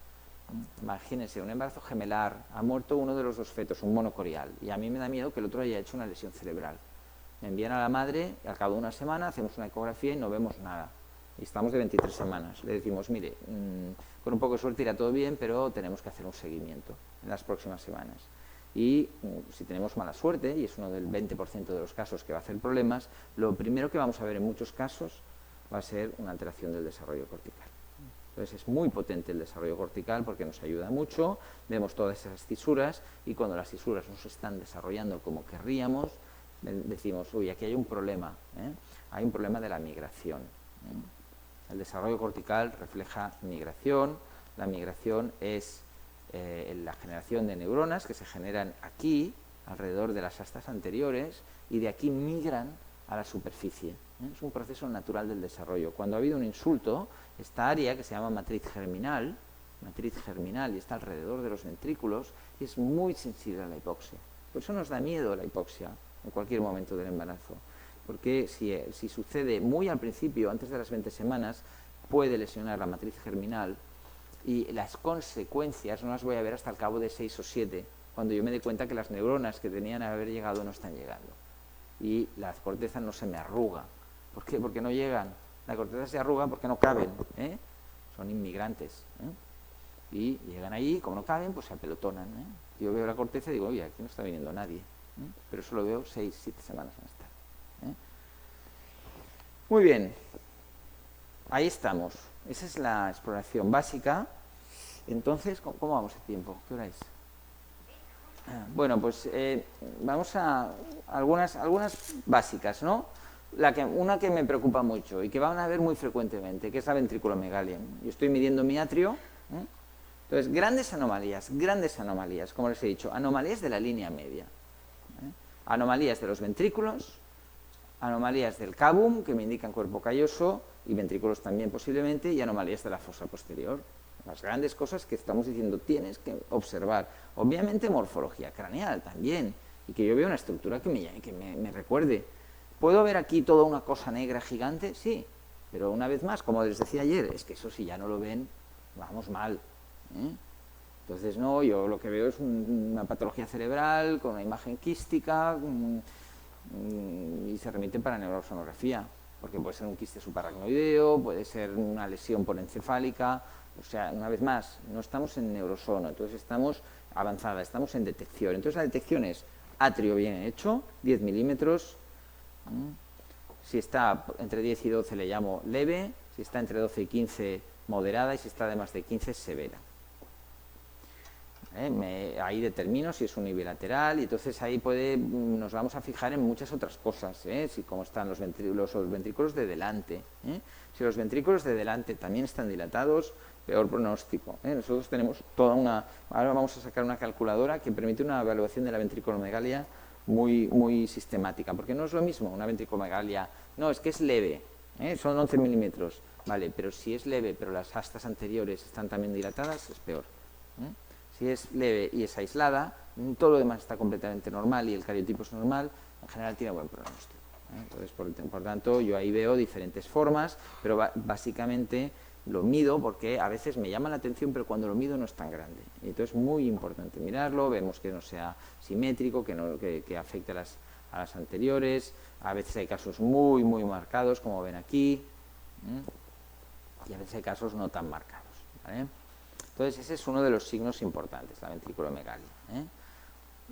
Imagínense, un embarazo gemelar, ha muerto uno de los dos fetos, un monocorial, y a mí me da miedo que el otro haya hecho una lesión cerebral. Me envían a la madre, y al cabo de una semana hacemos una ecografía y no vemos nada. Y estamos de 23 semanas. Le decimos, mire, con un poco de suerte irá todo bien, pero tenemos que hacer un seguimiento en las próximas semanas. Y si tenemos mala suerte, y es uno del 20% de los casos que va a hacer problemas, lo primero que vamos a ver en muchos casos va a ser una alteración del desarrollo cortical. Entonces es muy potente el desarrollo cortical porque nos ayuda mucho, vemos todas esas fisuras y cuando las fisuras no se están desarrollando como querríamos, decimos, uy, aquí hay un problema, hay un problema de la migración. El desarrollo cortical refleja migración, la migración es la generación de neuronas que se generan aquí, alrededor de las astas anteriores, y de aquí migran a la superficie. Es un proceso natural del desarrollo. Cuando ha habido un insulto, esta área que se llama matriz germinal y está alrededor de los ventrículos, y es muy sensible a la hipoxia. Por eso nos da miedo la hipoxia en cualquier momento del embarazo, porque si sucede muy al principio, antes de las 20 semanas, puede lesionar la matriz germinal y las consecuencias no las voy a ver hasta el cabo de 6 o 7, cuando yo me dé cuenta que las neuronas que tenían que haber llegado no están llegando. Y la corteza no se me arruga. ¿Por qué? Porque no llegan. La corteza se arruga porque no caben. Son inmigrantes. Y llegan ahí, como no caben, pues se apelotonan. Yo veo la corteza y digo, oye, aquí no está viniendo nadie. Pero eso lo veo 6, 7 semanas más tarde. Muy bien. Ahí estamos. Esa es la exploración básica. Entonces, ¿cómo vamos de tiempo? ¿Qué hora es? Bueno, pues vamos a algunas básicas, ¿no? Una que me preocupa mucho y que van a ver muy frecuentemente, que es la ventriculomegalia. Yo estoy midiendo mi atrio. Entonces, grandes anomalías, como les he dicho, anomalías de la línea media. anomalías de los ventrículos, anomalías del cabum, que me indican cuerpo calloso, y ventrículos también posiblemente, y anomalías de la fosa posterior. Las grandes cosas que estamos diciendo tienes que observar. Obviamente morfología craneal también, y que yo vea una estructura que me recuerde. ¿Puedo ver aquí toda una cosa negra gigante? Sí, pero una vez más, como les decía ayer, es que eso si ya no lo ven, vamos mal, ¿eh? Entonces, no, yo lo que veo es una patología cerebral con una imagen quística y se remite para neurosonografía, porque puede ser un quiste subaracnoideo, puede ser una lesión porencefálica. O sea, una vez más, no estamos en neurosono, entonces estamos avanzada, estamos en detección. Entonces la detección es atrio bien hecho, 10 milímetros. Si está entre 10 y 12 le llamo leve, si está entre 12 y 15 moderada, y si está de más de 15 severa. Ahí determino si es unilateral, y entonces ahí nos vamos a fijar en muchas otras cosas, si cómo están los ventrículos de delante. Si los ventrículos de delante también están dilatados, peor pronóstico. Nosotros tenemos ahora vamos a sacar una calculadora que permite una evaluación de la ventriculomegalia muy, muy sistemática, porque no es lo mismo una ventriculomegalia, no, es que es leve, son 11 milímetros, vale, pero si es leve, pero las astas anteriores están también dilatadas, es peor. Si es leve y es aislada, todo lo demás está completamente normal y el cariotipo es normal, en general tiene buen pronóstico. Entonces, por tanto, yo ahí veo diferentes formas, pero básicamente lo mido porque a veces me llama la atención, pero cuando lo mido no es tan grande. Y entonces es muy importante mirarlo, vemos que no sea simétrico, que afecte a las anteriores. A veces hay casos muy, muy marcados, como ven aquí, y a veces hay casos no tan marcados, ¿vale? Entonces, ese es uno de los signos importantes, la ventriculomegalia.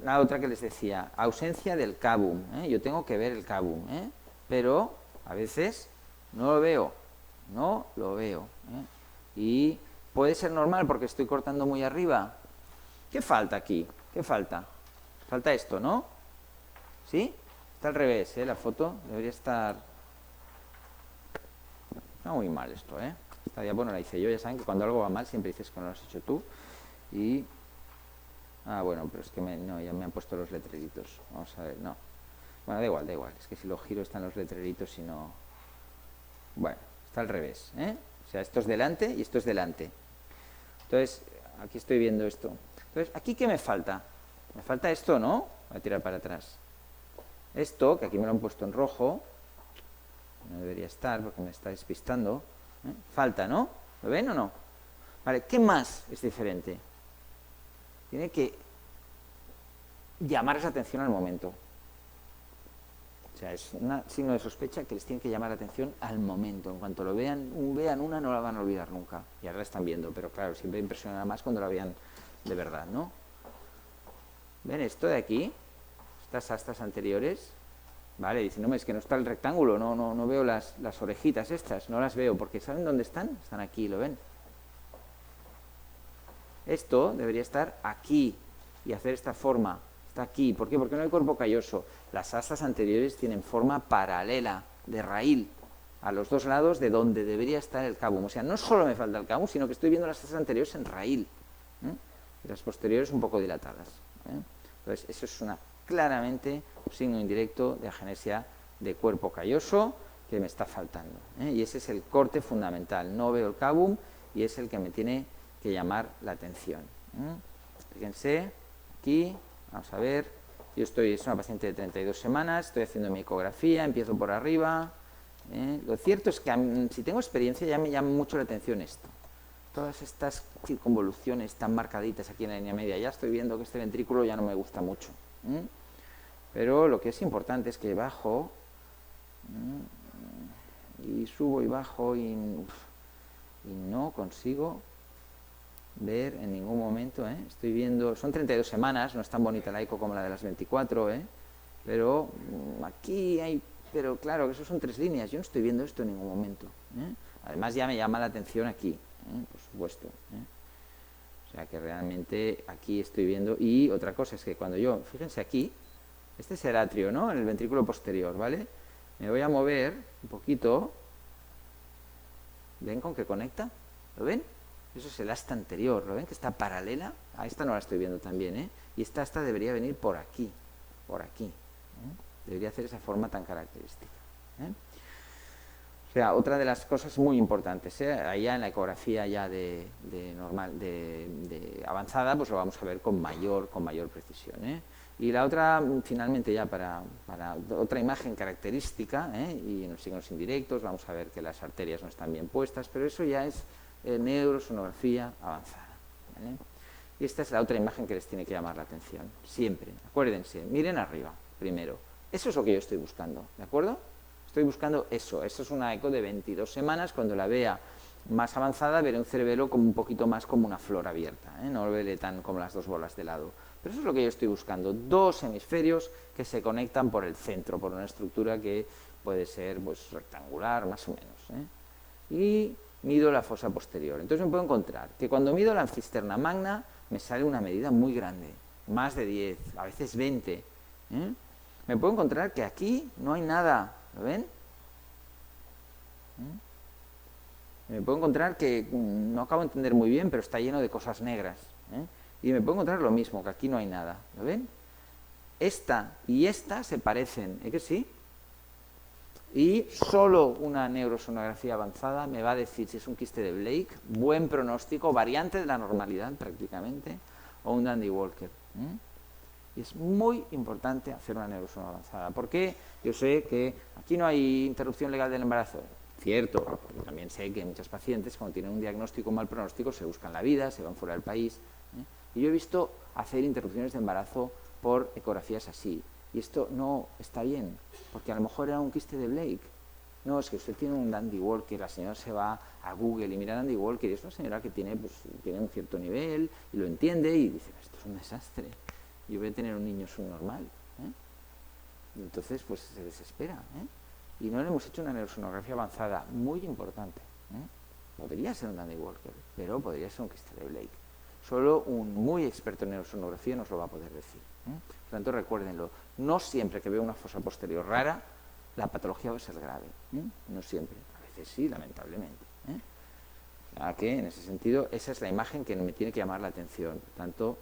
La otra que les decía, ausencia del cabum. Yo tengo que ver el cabum, pero a veces no lo veo. Y puede ser normal porque estoy cortando muy arriba. ¿Qué falta aquí? ¿Qué falta? Falta esto, ¿no? ¿Sí? Está al revés, la foto debería estar... No muy mal esto, Esta diapo no la hice yo, ya saben que cuando algo va mal siempre dices que no lo has hecho tú. Y... bueno, pero es que ya me han puesto los letreritos. Vamos a ver, no. Bueno, da igual. Es que si lo giro están los letreritos y no... Bueno, está al revés, O sea, esto es delante y esto es delante. Entonces, aquí estoy viendo esto. Entonces, ¿aquí qué me falta? Me falta esto, ¿no? Voy a tirar para atrás. Esto, que aquí me lo han puesto en rojo, no debería estar porque me está despistando. Falta, ¿no? ¿Lo ven o no? Vale, ¿qué más es diferente? Tiene que llamar esa atención al momento. O sea, es un signo de sospecha que les tiene que llamar la atención al momento. En cuanto lo vean una, no la van a olvidar nunca. Y ahora la están viendo, pero claro, siempre impresiona más cuando la vean de verdad, ¿no? ¿Ven esto de aquí? Estas astas anteriores. Vale, dicen, no, es que no está el rectángulo, no veo las orejitas estas, no las veo, porque ¿saben dónde están? Están aquí, ¿lo ven? Esto debería estar aquí y hacer esta forma. Está aquí. ¿Por qué? Porque no hay cuerpo calloso. Las astas anteriores tienen forma paralela, de raíl, a los dos lados de donde debería estar el cabum. O sea, no solo me falta el cabum, sino que estoy viendo las astas anteriores en raíl. Y las posteriores un poco dilatadas. Entonces, eso es claramente un signo indirecto de agenesia de cuerpo calloso que me está faltando. Y ese es el corte fundamental. No veo el cabum y es el que me tiene que llamar la atención. Fíjense, aquí, vamos a ver, es una paciente de 32 semanas, estoy haciendo mi ecografía, empiezo por arriba. Lo cierto es que si tengo experiencia ya me llama mucho la atención esto. Todas estas circunvoluciones tan marcaditas aquí en la línea media, ya estoy viendo que este ventrículo ya no me gusta mucho. Pero lo que es importante es que bajo y subo y bajo y no consigo ver en ningún momento, estoy viendo, son 32 semanas, no es tan bonita la eco como la de las 24, pero aquí hay, pero claro, que eso son 3 líneas, yo no estoy viendo esto en ningún momento, además ya me llama la atención aquí, por supuesto, o sea que realmente aquí estoy viendo, y otra cosa es que cuando yo, fíjense aquí, este es el atrio, ¿no?, en el ventrículo posterior, ¿vale?, me voy a mover un poquito, ¿ven con qué conecta? ¿Lo ven? Eso es el asta anterior, ¿lo ven? Que está paralela. A esta no la estoy viendo también, Y esta asta debería venir por aquí, Debería hacer esa forma tan característica. O sea, otra de las cosas muy importantes, allá en la ecografía ya de avanzada, pues lo vamos a ver con mayor precisión. Y la otra, finalmente ya para otra imagen característica, y en los signos indirectos vamos a ver que las arterias no están bien puestas, pero eso ya es neurosonografía avanzada. ¿Vale? Y esta es la otra imagen que les tiene que llamar la atención, siempre. Acuérdense, miren arriba, primero. Eso es lo que yo estoy buscando, ¿de acuerdo? Estoy buscando eso. Eso es una eco de 22 semanas. Cuando la vea más avanzada, veré un cerebelo como un poquito más como una flor abierta, no lo veré tan como las dos bolas de lado. Pero eso es lo que yo estoy buscando, dos hemisferios que se conectan por el centro, por una estructura que puede ser pues, rectangular, más o menos. Y mido la fosa posterior. Entonces me puedo encontrar que cuando mido la cisterna magna me sale una medida muy grande, más de 10, a veces 20. Me puedo encontrar que aquí no hay nada, ¿lo ven? Me puedo encontrar que no acabo de entender muy bien, pero está lleno de cosas negras. Y me puedo encontrar lo mismo, que aquí no hay nada, ¿lo ven? Esta y esta se parecen, ¿es que sí? Y solo una neurosonografía avanzada me va a decir si es un quiste de Blake, buen pronóstico, variante de la normalidad prácticamente, o un Dandy Walker. Y es muy importante hacer una neurosonografía avanzada. ¿Por qué? Yo sé que aquí no hay interrupción legal del embarazo. Cierto, también sé que muchos pacientes cuando tienen un diagnóstico mal pronóstico se buscan la vida, se van fuera del país. Y yo he visto hacer interrupciones de embarazo por ecografías así. Y esto no está bien, porque a lo mejor era un quiste de Blake. No, es que usted tiene un Dandy Walker, la señora se va a Google y mira Dandy Walker y es una señora que tiene, pues, tiene un cierto nivel y lo entiende y dice, esto es un desastre, yo voy a tener un niño subnormal. Y entonces pues se desespera. Y no le hemos hecho una neurosonografía avanzada, muy importante. Podría ser un Dandy Walker, pero podría ser un quiste de Blake. Solo un muy experto en neurosonografía nos lo va a poder decir. Por tanto, recuérdenlo, no siempre que veo una fosa posterior rara, la patología va a ser grave. No siempre, a veces sí, lamentablemente. O sea que, en ese sentido, esa es la imagen que me tiene que llamar la atención. Por tanto,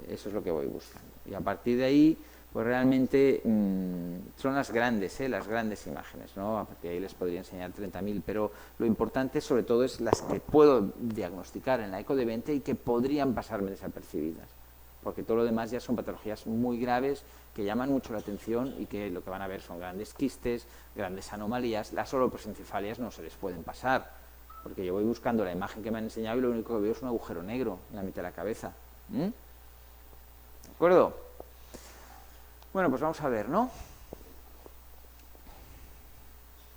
eso es lo que voy buscando. Y a partir de ahí, pues realmente son las grandes imágenes, ¿no? A partir de ahí les podría enseñar 30.000, pero lo importante sobre todo es las que puedo diagnosticar en la eco de 20 y que podrían pasarme desapercibidas, porque todo lo demás ya son patologías muy graves que llaman mucho la atención y que lo que van a ver son grandes quistes, grandes anomalías. Las holoprosencefalias no se les pueden pasar, porque yo voy buscando la imagen que me han enseñado y lo único que veo es un agujero negro en la mitad de la cabeza. ¿De acuerdo? Bueno, pues vamos a ver, ¿no?